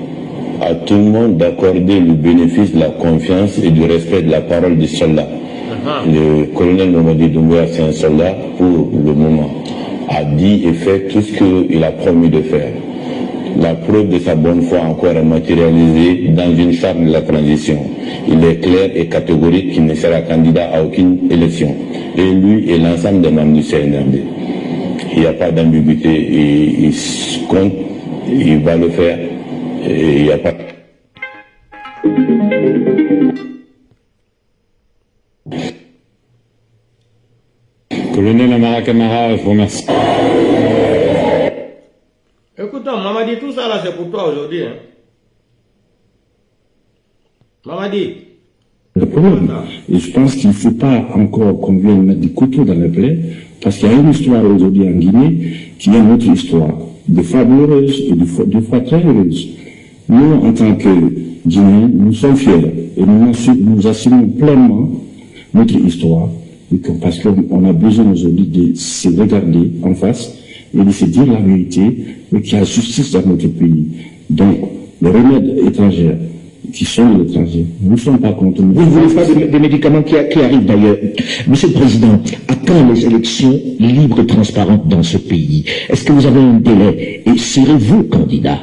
à tout le monde d'accorder le bénéfice de la confiance et du respect de la parole des soldats. Le colonel Mamadi Doumbouya, c'est un soldat pour le moment, a dit et fait tout ce qu'il a promis de faire. La preuve de sa bonne foi encore est matérialisée dans une charte de la transition. Il est clair et catégorique qu'il ne sera candidat à aucune élection. Et lui et l'ensemble des membres du CNRD. Il n'y a pas d'ambiguïté, il compte, il va le faire, et il n'y a pas... Colonel Amara Camara, je vous remercie. Écoute, Mamadi, tout ça là c'est pour toi aujourd'hui. Hein. Mamadi. Le problème, et je pense qu'il ne faut pas encore qu'on vienne mettre des couteaux dans les plaies, parce qu'il y a une histoire aujourd'hui en Guinée qui est notre histoire, des fois heureuse et des fois très heureuse. Nous, en tant que Guinéens, nous sommes fiers et nous assumons pleinement notre histoire, parce qu'on a besoin aujourd'hui de se regarder en face et de se dire la vérité et qu'il y a justice dans notre pays. Donc, les remèdes étrangers qui sont l'étranger, nous ne sommes pas contre nous. Vous ne voulez pas des médicaments qui arrivent d'ailleurs. Monsieur le Président, à quand les élections libres et transparentes dans ce pays? Est-ce que vous avez un délai? Et serez-vous candidat?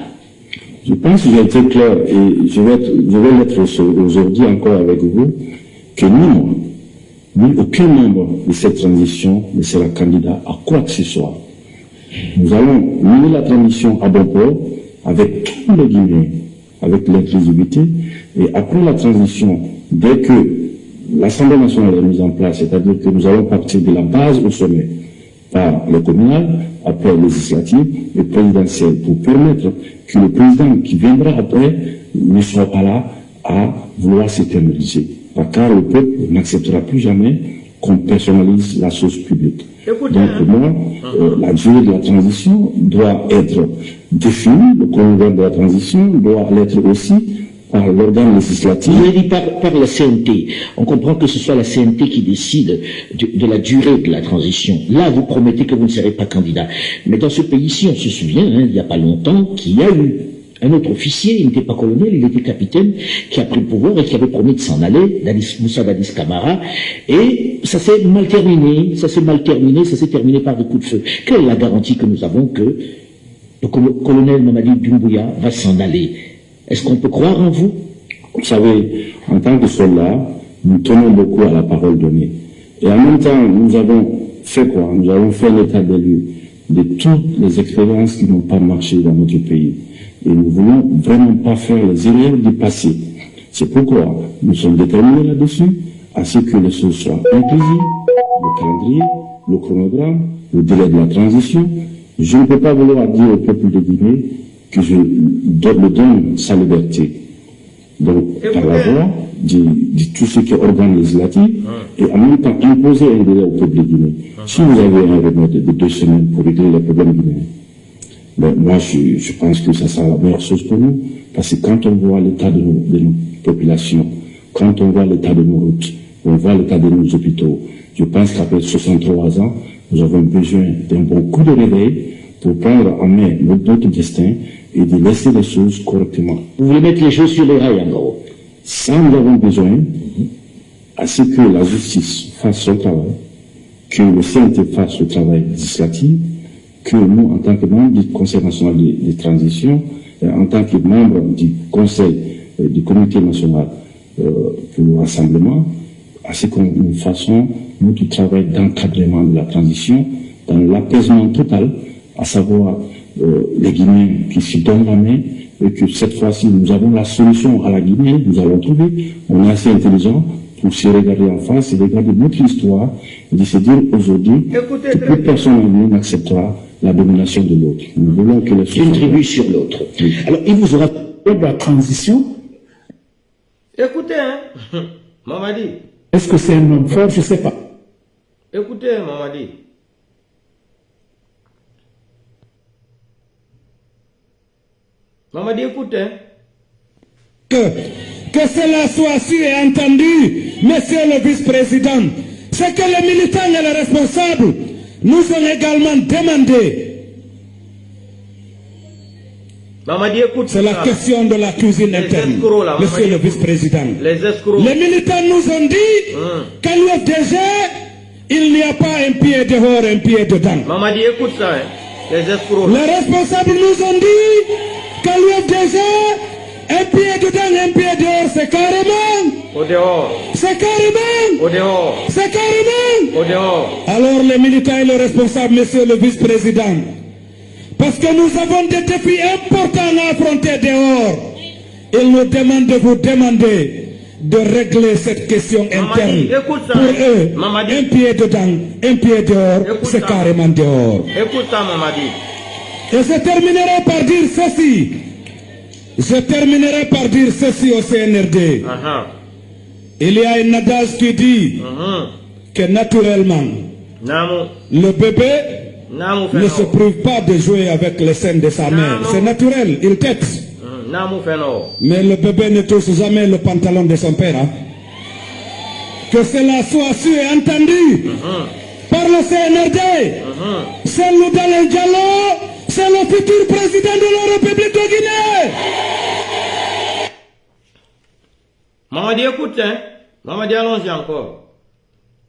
Je pense que j'ai été clair et je vais l'être aujourd'hui encore avec vous, que nous, aucun membre de cette transition ne sera candidat à quoi que ce soit. Nous allons mener la transition à bon port avec tous les Guinéens, avec l'inclusivité, et après la transition, dès que l'Assemblée nationale est mise en place, c'est-à-dire que nous allons partir de la base au sommet, par le communal, après le législatif et présidentiel, pour permettre que le président qui viendra après ne soit pas là à vouloir s'éterniser. Car le peuple n'acceptera plus jamais qu'on personnalise la chose publique. Donc pour moi, la durée de la transition doit être définie, le convoi de la transition doit l'être aussi par l'organe législatif. Vous avez dit par la CNT. On comprend que ce soit la CNT qui décide de la durée de la transition. Là, vous promettez que vous ne serez pas candidat. Mais dans ce pays-ci, on se souvient, il n'y a pas longtemps, qu'il y a eu un autre officier, il n'était pas colonel, il était capitaine, qui a pris le pouvoir et qui avait promis de s'en aller, Moussa Dadis Camara, et ça s'est mal terminé, ça s'est terminé par des coups de feu. Quelle est la garantie que nous avons que le colonel Mamadi Doumbouya va s'en aller? Est-ce qu'on peut croire en vous? Vous savez, en tant que soldats, nous tenons beaucoup à la parole donnée. Et en même temps, nous avons fait quoi? Nous avons fait l'état des lieux de toutes les expériences qui n'ont pas marché dans notre pays. Et nous ne voulons vraiment pas faire les erreurs du passé. C'est pourquoi nous sommes déterminés là-dessus, à ce que les choses soient inclusives, le calendrier, le chronogramme, le délai de la transition. Je ne peux pas vouloir dire au peuple de Guinée que je le donne sa liberté. Donc, par la voie de tout ce qui est organe législatif, et en même temps imposer un délai au peuple de Guinée. Si vous avez un remède de 2 semaines pour régler les problèmes guinéens, ben, moi, je pense que ça sera la meilleure chose pour nous, parce que quand on voit l'état de nos populations, quand on voit l'état de nos routes, on voit l'état de nos hôpitaux, je pense qu'après 63 ans, nous avons besoin d'un bon coup de réveil pour prendre en main notre destin et de laisser les choses correctement. Vous voulez mettre les choses sur les rails, en gros? Ça, nous avons besoin à ce que la justice fasse son travail, que le CNT fasse le travail législatif, que nous, en tant que membres du Conseil national de transition, en tant que membres du Conseil du Comité national pour le rassemblement, à ce que nous fassions notre travail d'encadrement de la transition dans l'apaisement total, à savoir les Guinéens qui s'y donnent la main, et que cette fois-ci, nous avons la solution à la Guinée, nous allons trouver. On est assez intelligent pour se regarder en face et regarder notre histoire et de se dire aujourd'hui que plus personne n'acceptera la domination de l'autre. Nous voulons que les une tribu sur l'autre. Oui. Alors, il vous aura de la transition. Écoutez, hein, Mamadi. Est-ce que c'est un homme fort? Je ne sais pas. Écoutez, Mamadi. Mamadi, écoutez. Que cela soit su et entendu, monsieur le vice-président, c'est que les militants et les responsables nous ont également demandé. Mamadi, écoute. C'est la question de la cuisine interne, là, monsieur le vice-président. Les militants nous ont dit qu'à l'UFDG, il n'y a pas un pied dehors, un pied dedans. Mamadi, écoute ça, hein. Les escrocs. Les responsables nous ont dit qu'à l'UFDG, un pied dedans, un pied dehors, c'est carrément. Au dehors. C'est carrément. Au dehors. C'est carrément. Au dehors. Alors les militants et les responsables, monsieur le vice-président, parce que nous avons des défis importants à affronter dehors, ils nous demandent de vous demander de régler cette question interne. Écoute ça, pour eux, Mamadi. un pied dedans, un pied dehors, c'est carrément dehors. Écoute ça, Mamadi. Et je terminerai par dire ceci. Je terminerai par dire ceci au CNRD. Il y a un adage qui dit que naturellement, le bébé ne se prive pas de jouer avec les seins de sa mère. C'est naturel, il tète. Mais le bébé ne touche jamais le pantalon de son père. Hein. Que cela soit su et entendu par le CNRD. C'est Loudalen Diallo, c'est le futur président de la République de Guinée. Mamadi, écoute, hein. Mamadi, allons-y encore.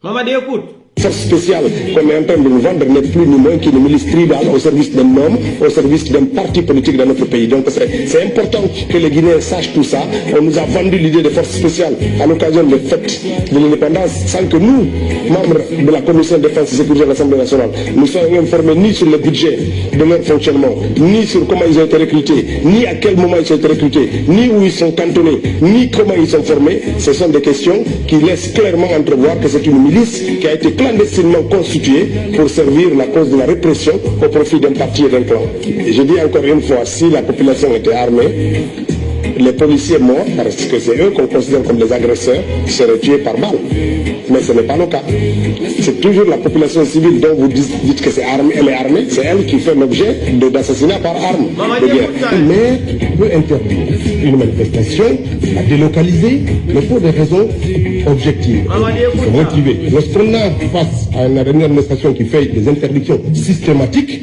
Mamadi, écoute. Force spéciale qu'on est en train de nous vendre n'est plus ni moins qu'une milice tribale au service d'un homme, au service d'un parti politique dans notre pays. Donc c'est important que les Guinéens sachent tout ça. On nous a vendu l'idée de force spéciale à l'occasion de fête de l'indépendance sans que nous, membres de la Commission de défense et sécurité de l'Assemblée nationale, nous soyons informés ni sur le budget de leur fonctionnement, ni sur comment ils ont été recrutés, ni à quel moment ils ont été recrutés, ni où ils sont cantonnés, ni comment ils sont formés. Ce sont des questions qui laissent clairement entrevoir que c'est une milice qui a été clandestinement constituée pour servir la cause de la répression au profit d'un parti et d'un clan. Et je dis encore une fois, si la population était armée, les policiers morts, parce que c'est eux qu'on considère comme des agresseurs, seraient tués par balle. Mais ce n'est pas le cas. C'est toujours la population civile dont vous dites que c'est armée, elle est armée, c'est elle qui fait l'objet d'assassinats par arme. Mais peut interdire une manifestation, la délocaliser, mais pour des raisons objectives. Motivées. Lorsqu'on a face à une administration qui fait des interdictions systématiques,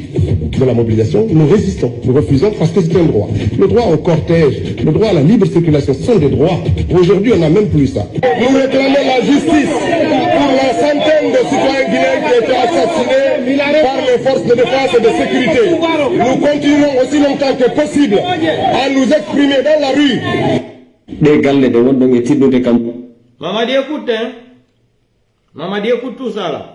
de la mobilisation, nous résistons, nous refusons parce que c'est un droit. Le droit au cortège, le droit à la libre circulation, ce sont des droits. Aujourd'hui, on n'a même plus ça. Nous réclamons la justice pour la centaine de citoyens guinéens qui ont été assassinés par les forces de défense et de sécurité. Nous continuerons aussi longtemps que possible à nous exprimer dans la rue. Mamadi écoute, hein. Mamadi écoute tout ça là.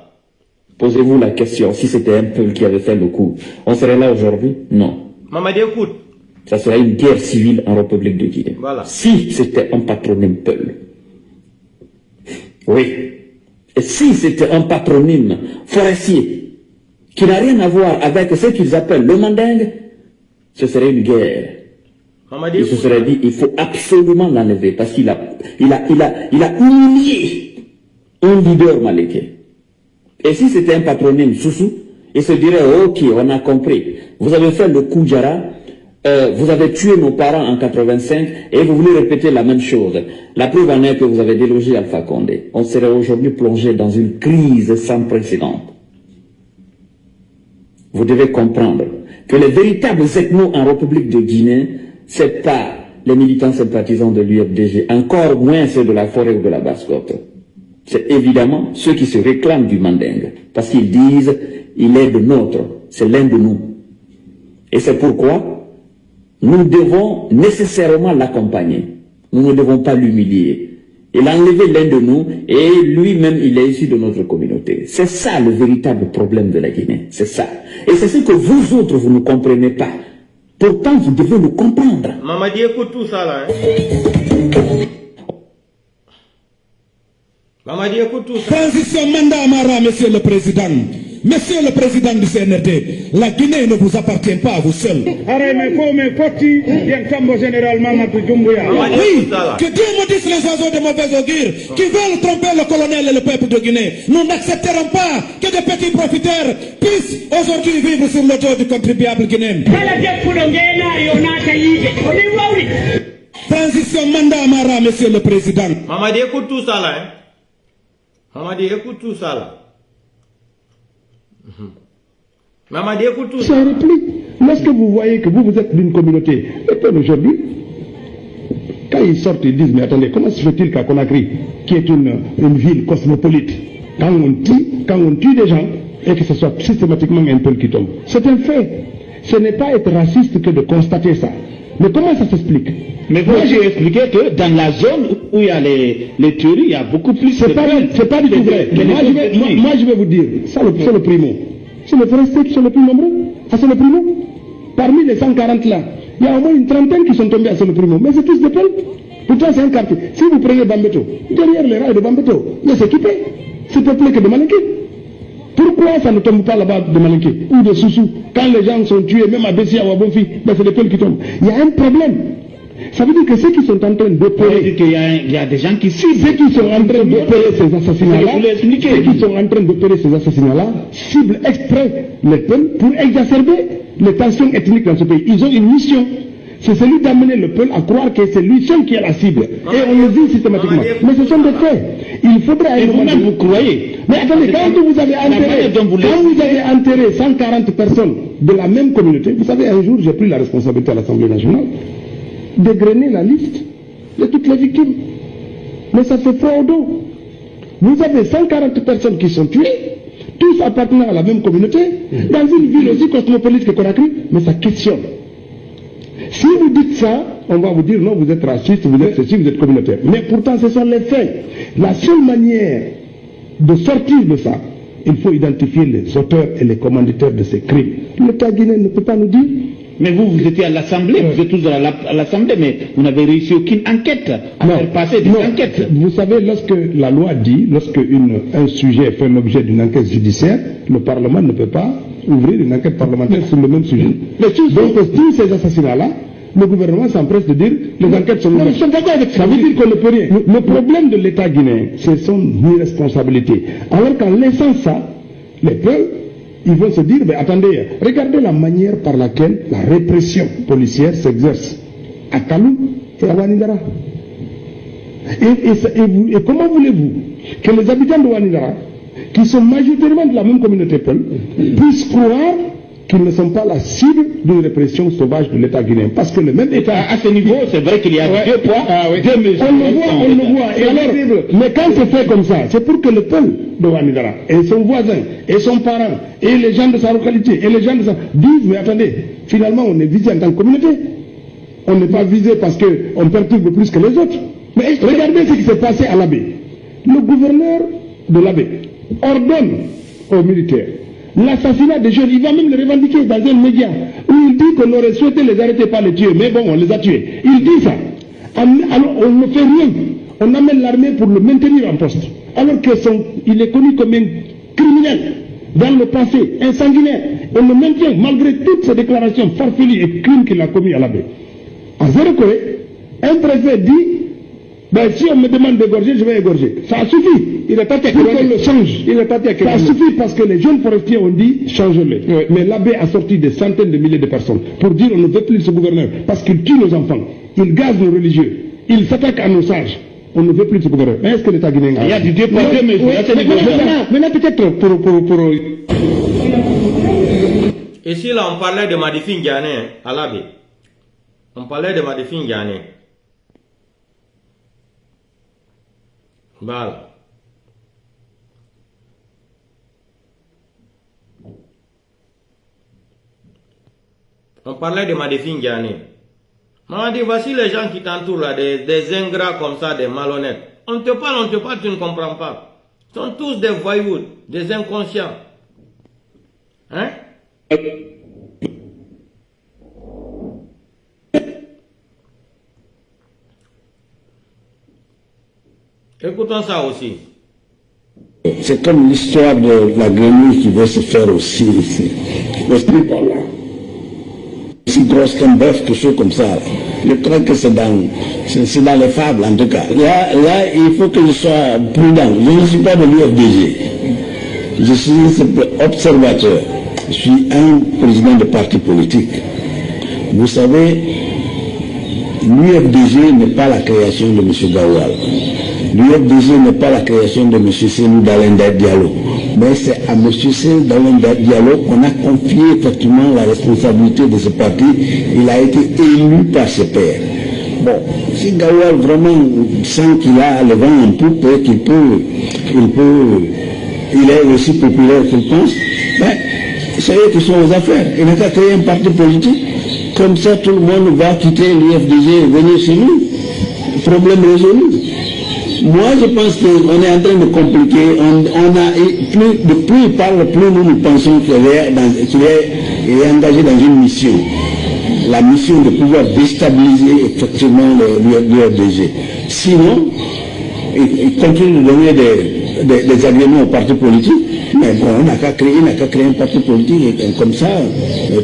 Posez-vous la question, si c'était un peuple qui avait fait le coup, on serait là aujourd'hui? Non. Mamadi écoute. Ça serait une guerre civile en République de Guinée. Voilà. Si c'était un patronyme Peul. Oui. Et si c'était un patronyme forestier, qui n'a rien à voir avec ce qu'ils appellent le mandingue, ce serait une guerre. Il se serait dit, il faut absolument l'enlever parce qu'il a humilié un leader maléqué. Et si c'était un patronyme Soussou, il se dirait, ok, on a compris. Vous avez fait le coup Djara, vous avez tué nos parents en 85 et vous voulez répéter la même chose. La preuve en est que vous avez délogé Alpha Condé. On serait aujourd'hui plongé dans une crise sans précédent. Vous devez comprendre que les véritables ethnos en République de Guinée, c'est pas les militants sympathisants de l'UFDG, encore moins ceux de la forêt ou de la Basse-Côte. C'est évidemment ceux qui se réclament du mandingue, parce qu'ils disent, il est de nôtre, c'est l'un de nous. Et c'est pourquoi nous devons nécessairement l'accompagner. Nous ne devons pas l'humilier. Il a enlevé l'un de nous et lui-même il est issu de notre communauté. C'est ça le véritable problème de la Guinée. C'est ça. Et c'est ce que vous autres, vous ne comprenez pas. Pourtant, vous devez le comprendre. Mamadi écoute tout ça là. Hein? Mamadi écoute tout ça. Transition mandat Amara, monsieur le président. Monsieur le président du CNRD, la Guinée ne vous appartient pas à vous seul. Oui, que Dieu maudisse les oiseaux de mauvais augure qui veulent tromper le colonel et le peuple de Guinée. Nous n'accepterons pas que des petits profiteurs puissent aujourd'hui vivre sur le dos du contribuable guinéen. Transition mandat Amara, monsieur le président. Mamadi écoute tout ça là. Hein? Mamadi écoute tout ça là. Mamadi écoute tout ça. Ça réplique. Lorsque vous voyez que vous êtes d'une communauté, et puis aujourd'hui, quand ils sortent, ils disent, mais attendez, comment se fait-il qu'à Conakry, qui est une ville cosmopolite, quand on tue des gens, et que ce soit systématiquement un peuple qui tombe? C'est un fait. Ce n'est pas être raciste que de constater ça. Mais comment ça s'explique? Mais moi j'ai expliqué que dans la zone où il y a les tueries, il y a beaucoup plus de peuple. C'est pas du tout vrai. Moi je vais vous dire, ça c'est le primo. C'est les Français qui sont les plus nombreux. Ça c'est le primo. Parmi les 140 là, il y a au moins une trentaine qui sont tombés à le primo. Mais c'est tous des peuples. Pourtant c'est un quartier. Si vous prenez Bambeto, derrière les rails de Bambeto, il y a c'est équipé. C'est peuplé que de Malinké. Pourquoi ça ne tombe pas là-bas de Malinké ou de Soussou? Quand les gens sont tués, même à Bessia ou à Bonfi, ben c'est les peuples qui tombent. Il y a un problème. Ça veut dire que ceux qui sont en train d'opérer, il y a des gens qui ciblent. Ceux qui sont en train d'opérer ces assassinats-là, ciblent exprès les peuples pour exacerber les tensions ethniques dans ce pays. Ils ont une mission. C'est celui d'amener le peuple à croire que c'est lui seul qui est la cible. Et on le dit systématiquement. Mais ce sont des faits. Il faudrait... Et vous-même, vous croyez. Mais attendez, quand vous avez enterré 140 personnes de la même communauté, vous savez, un jour, j'ai pris la responsabilité à l'Assemblée nationale dégrainer la liste de toutes les victimes. Mais ça se fait au dos. Vous avez 140 personnes qui sont tuées, tous appartenant à la même communauté, dans une ville aussi cosmopolite que Conakry, mais ça questionne. Si vous dites ça, on va vous dire non, vous êtes raciste, vous êtes ceci, vous êtes communautaire. Mais pourtant, ce sont les faits. La seule manière de sortir de ça, il faut identifier les auteurs et les commanditaires de ces crimes. L'État guinéen ne peut pas nous dire. Mais vous étiez à l'Assemblée, vous êtes tous à l'Assemblée, mais vous n'avez réussi aucune enquête à faire passer des enquêtes. Vous savez, lorsque la loi dit, lorsque un sujet fait l'objet d'une enquête judiciaire, le Parlement ne peut pas ouvrir une enquête parlementaire sur le même sujet. Donc, tous ces assassinats-là, le gouvernement s'empresse de dire les enquêtes sont ouvertes. Ça veut dire qu'on ne peut rien. Le problème de l'État guinéen, c'est son irresponsabilité. Alors qu'en laissant ça, les peuples, ils vont se dire, mais attendez, regardez la manière par laquelle la répression policière s'exerce à Kalou et à Wanidara. Et comment voulez-vous que les habitants de Wanidara, qui sont majoritairement de la même communauté peul, puissent croire qu'ils ne sont pas la cible d'une répression sauvage de l'État guinéen. Parce que le même État... À ce niveau, c'est vrai qu'il y a deux poids, deux mesures. On le voit. Et alors, mais quand c'est fait comme ça, c'est pour que le peuple de Ouanidara, et son voisin, et son parent, et les gens de sa localité, et les gens de sa... disent, mais attendez, finalement, on est visé en tant que communauté. On n'est pas visé parce qu'on perturbe plus que les autres. Mais regardez ce qui s'est passé à l'Abbé. Le gouverneur de l'Abbé ordonne aux militaires l'assassinat des jeunes. Il va même le revendiquer dans un média où il dit qu'on aurait souhaité les arrêter, pas les tuer. Mais bon, on les a tués. Il dit ça. Alors on ne fait rien. On amène l'armée pour le maintenir en poste. Alors qu'il est connu comme un criminel dans le passé, un sanguinaire. On le maintient malgré toutes ces déclarations farfelues et crimes qu'il a commis à l'Abbé. À Zérokoé, un préfet dit, ben, si on me demande d'égorger, je vais égorger. Ça suffit. Il est pas pour qu'on le change. Il est pas ça suffit parce que les jeunes forestiers ont dit, change-le. Oui. Mais l'Abbé a sorti des centaines de milliers de personnes pour dire on ne veut plus ce gouverneur parce qu'il tue nos enfants, il gaze nos religieux, il s'attaque à nos sages. On ne veut plus ce gouverneur. Mais est-ce que l'État guinéen a... Il y a du déplacé, mais maintenant peut-être pour... Ici, là, on parlait de Madifin Ghané à l'Abbé. On parlait de Madifin Ghané. Voilà. On parlait de Madifin Ghané. On dit, voici les gens qui t'entourent là, des ingrats comme ça, des malhonnêtes. On te parle, tu ne comprends pas. Ils sont tous des voyous, des inconscients. Hein? Écoutons ça aussi. C'est comme l'histoire de la grenouille qui veut se faire aussi ici. Le strip là. Si grosse qu'un bœuf, quelque chose comme ça. Je crois que c'est dans les fables en tout cas. Là, il faut que je sois prudent. Je ne suis pas de l'UFDG. Je suis un simple observateur. Je suis un président de parti politique. Vous savez, l'UFDG n'est pas la création de M. Gawal. L'UFDG n'est pas la création de M. Sénou Dalenda Diallo. Mais c'est à M. Sénou Dalenda Diallo qu'on a confié effectivement la responsabilité de ce parti. Il a été élu par ses pairs. Bon, si Gawal vraiment sent qu'il a le vent en poupe et il est aussi populaire qu'il pense, ben, ça y est, qu'ils sont aux affaires. Il n'a qu'à créer un parti politique. Comme ça, tout le monde va quitter l'UFDG et venir chez nous. Problème résolu. Moi, je pense qu'on est en train de compliquer. Plus il parle, plus nous pensons qu'il est engagé dans une mission. La mission de pouvoir déstabiliser effectivement l'UFDG. Sinon, il continue de donner des agréments aux partis politiques. Mais bon, on n'a qu'à créer un parti politique et comme ça,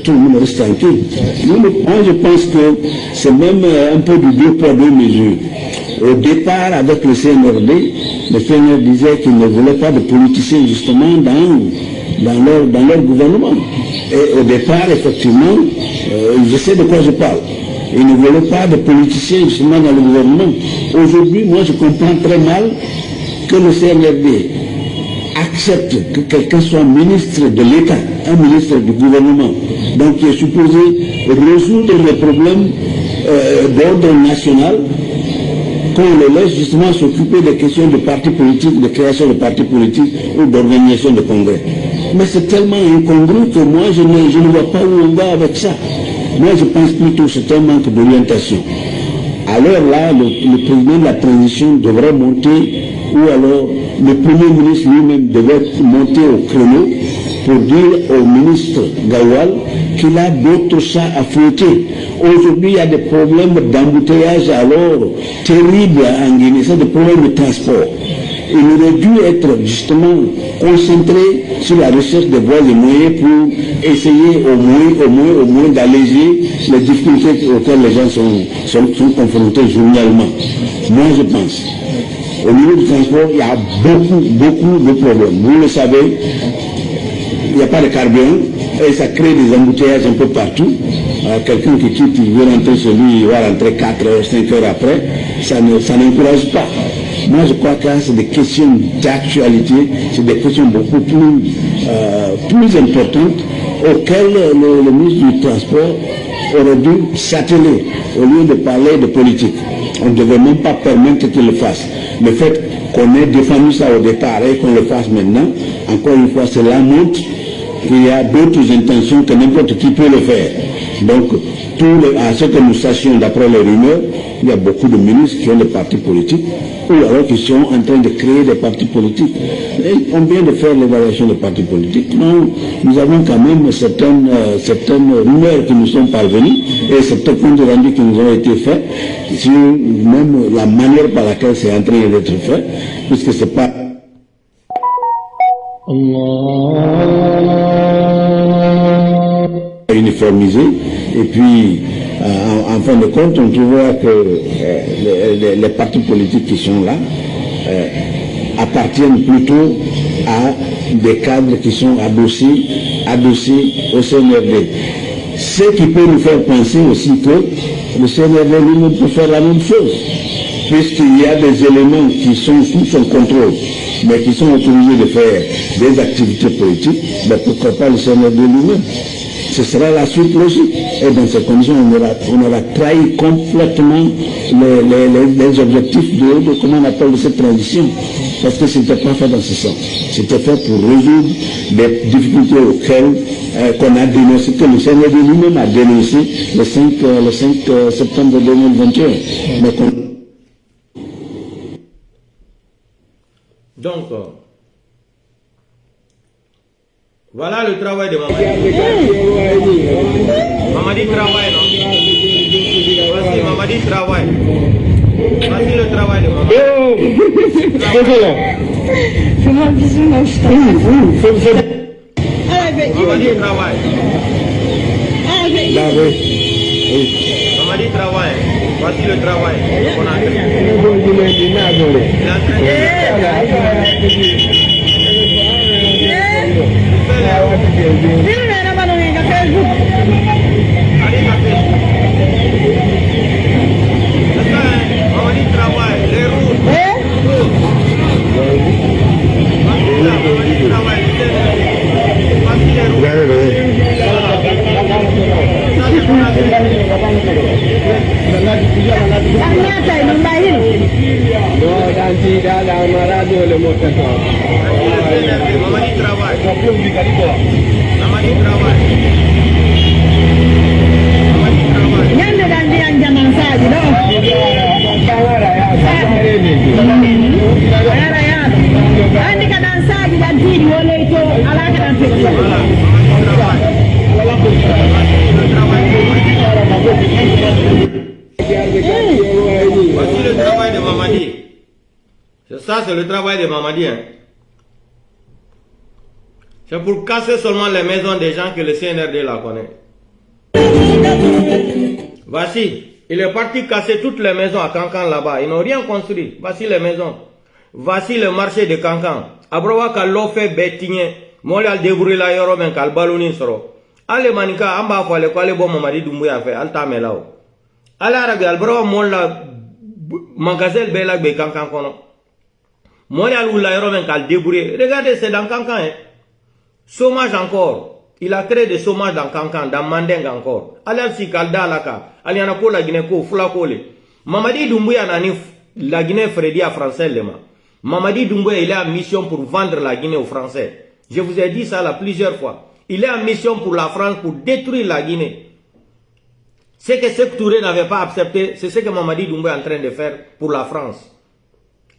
tout le monde reste tranquille. Moi, je pense que c'est même un peu du deux poids, deux mesures. Au départ, avec le CNRD disait qu'il ne voulait pas de politiciens justement dans leur gouvernement. Et au départ, effectivement, je sais de quoi je parle. Il ne voulait pas de politiciens justement dans le gouvernement. Aujourd'hui, moi, je comprends très mal que le CNRD accepte que quelqu'un soit ministre de l'État, un ministre du gouvernement, donc qui est supposé résoudre les problèmes d'ordre national, qu'on le laisse justement s'occuper des questions de partis politiques, de création de partis politiques ou d'organisation de congrès. Mais c'est tellement incongru que moi je ne vois pas où on va avec ça. Moi je pense plutôt que c'est un manque d'orientation. Alors là, le président de la transition devrait monter, ou alors le Premier ministre lui-même devait monter au créneau pour dire au ministre Gawal qu'il a d'autres chats à fouetter. Aujourd'hui, il y a des problèmes d'embouteillage alors terribles en Guinée, c'est des problèmes de transport. Il aurait dû être justement concentré sur la recherche des voies et moyens pour essayer au moins d'alléger les difficultés auxquelles les gens sont confrontés journellement. Moi, je pense. Au niveau du transport, il y a beaucoup de problèmes. Vous le savez, il n'y a pas de carburant et ça crée des embouteillages un peu partout. Quelqu'un qui quitte, il veut rentrer chez lui, il va rentrer 4 heures, 5 heures après, ça n'encourage pas. Moi, je crois que c'est des questions d'actualité, c'est des questions beaucoup plus importantes auquel le ministre du Transport aurait dû s'atteler au lieu de parler de politique. On ne devait même pas permettre qu'il le fasse. Le fait qu'on ait défendu ça au départ et qu'on le fasse maintenant, encore une fois, cela montre qu'il y a d'autres intentions que n'importe qui peut le faire. Donc, à ce que nous sachions d'après les rumeurs, il y a beaucoup de ministres qui ont des partis politiques ou alors qui sont en train de créer des partis politiques. Et on vient de faire l'évaluation des partis politiques. Nous avons quand même certaines rumeurs qui nous sont parvenues et certains comptes rendus qui nous ont été faits sur même la manière par laquelle c'est en train d'être fait, puisque c'est pas... uniformisé, et puis en fin de compte on trouvera que les partis politiques qui sont là appartiennent plutôt à des cadres qui sont adossés au CNRD. Ce qui peut nous faire penser aussi que le CNRD lui-même peut faire la même chose, puisqu'il y a des éléments qui sont sous son contrôle, mais qui sont autorisés de faire des activités politiques, mais pourquoi pas le CNRD lui-même? Ce sera la suite logique. Et dans ces conditions, on aura trahi complètement les objectifs de comment on appelle cette transition. Parce que ce n'était pas fait dans ce sens. C'était fait pour résoudre les difficultés auxquelles qu'on a dénoncé, que le CNRD lui-même a dénoncé le 5 septembre 2021. Mais donc, voilà le travail de Mamadi. Mamadi travaille, non? Voici Mamadi travaille. Voici le travail de Mamadi. Mamadi travaille. Mamadi travaille. Voici le travail qu'on a Voici le travail de Mamadi. Ça, c'est le travail de Mamadi. Hein. C'est pour casser seulement les maisons des gens que le CNRD la connaît. Voici, il est parti casser toutes les maisons à Kankan là-bas. Ils n'ont rien construit. Voici les maisons. Voici le marché de Kankan. Abrawa kalo fait bétigné. Moi, il débrouillé la yoro men kal baloni soro. Ale manika amba fale kwale bo Mamadi Doumbouya fait alta melao. Ale arabi albrawa mon la magasin bela be Kankan kono. Moi, il la yoro men kal débrouillé. Regardez, c'est dans Kankan. Hein. Chômage encore. Il a créé des chômages dans Kankan, dans Mandeng encore. Allez si kalda alaka. Allez en a la Guinée ko fula kole. Mamadi Doumbouya nani la Guinée Freddy à français lema. Mamadi Doumbouya il est en mission pour vendre la Guinée aux Français. Je vous ai dit ça là plusieurs fois. Il est en mission pour la France pour détruire la Guinée. Ce que Sékou Touré n'avait pas accepté, c'est ce que Mamadi Doumbouya est en train de faire pour la France.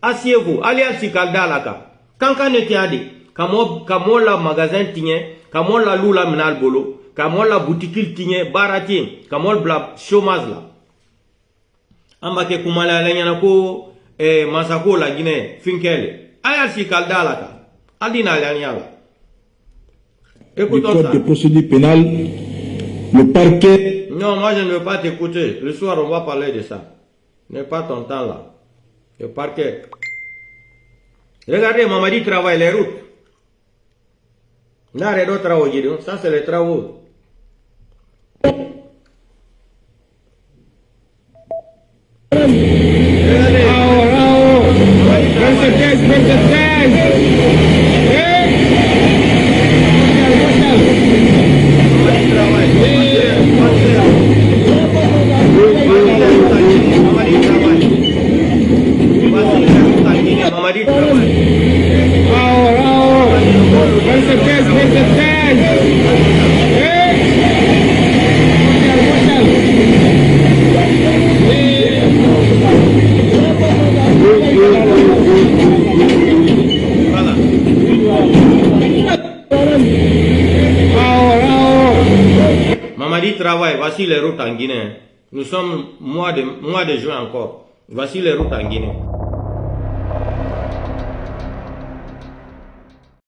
Asseyez-vous, allez si kalda alaka. Kankan ne tiade. Kamo la magasin tigne, kamo la lula minal bolo, kamo la boutique tigne, baratien, kamo la chômage là. Ambake kumala la nyana ko masako la Guinée, finkele. Ayal si kalda la ka. Adina la nyala. Du code de procédure pénale, le parquet. Non, moi je ne veux pas t'écouter. Le soir on va parler de ça. N'est pas ton temps là. Le parquet. Regardez, Mamadi travaille les routes. N'arrête d'autres travaux, ça c'est les travaux. travaille. Voici les routes en Guinée. Nous sommes mois de juin encore. Voici les routes en Guinée.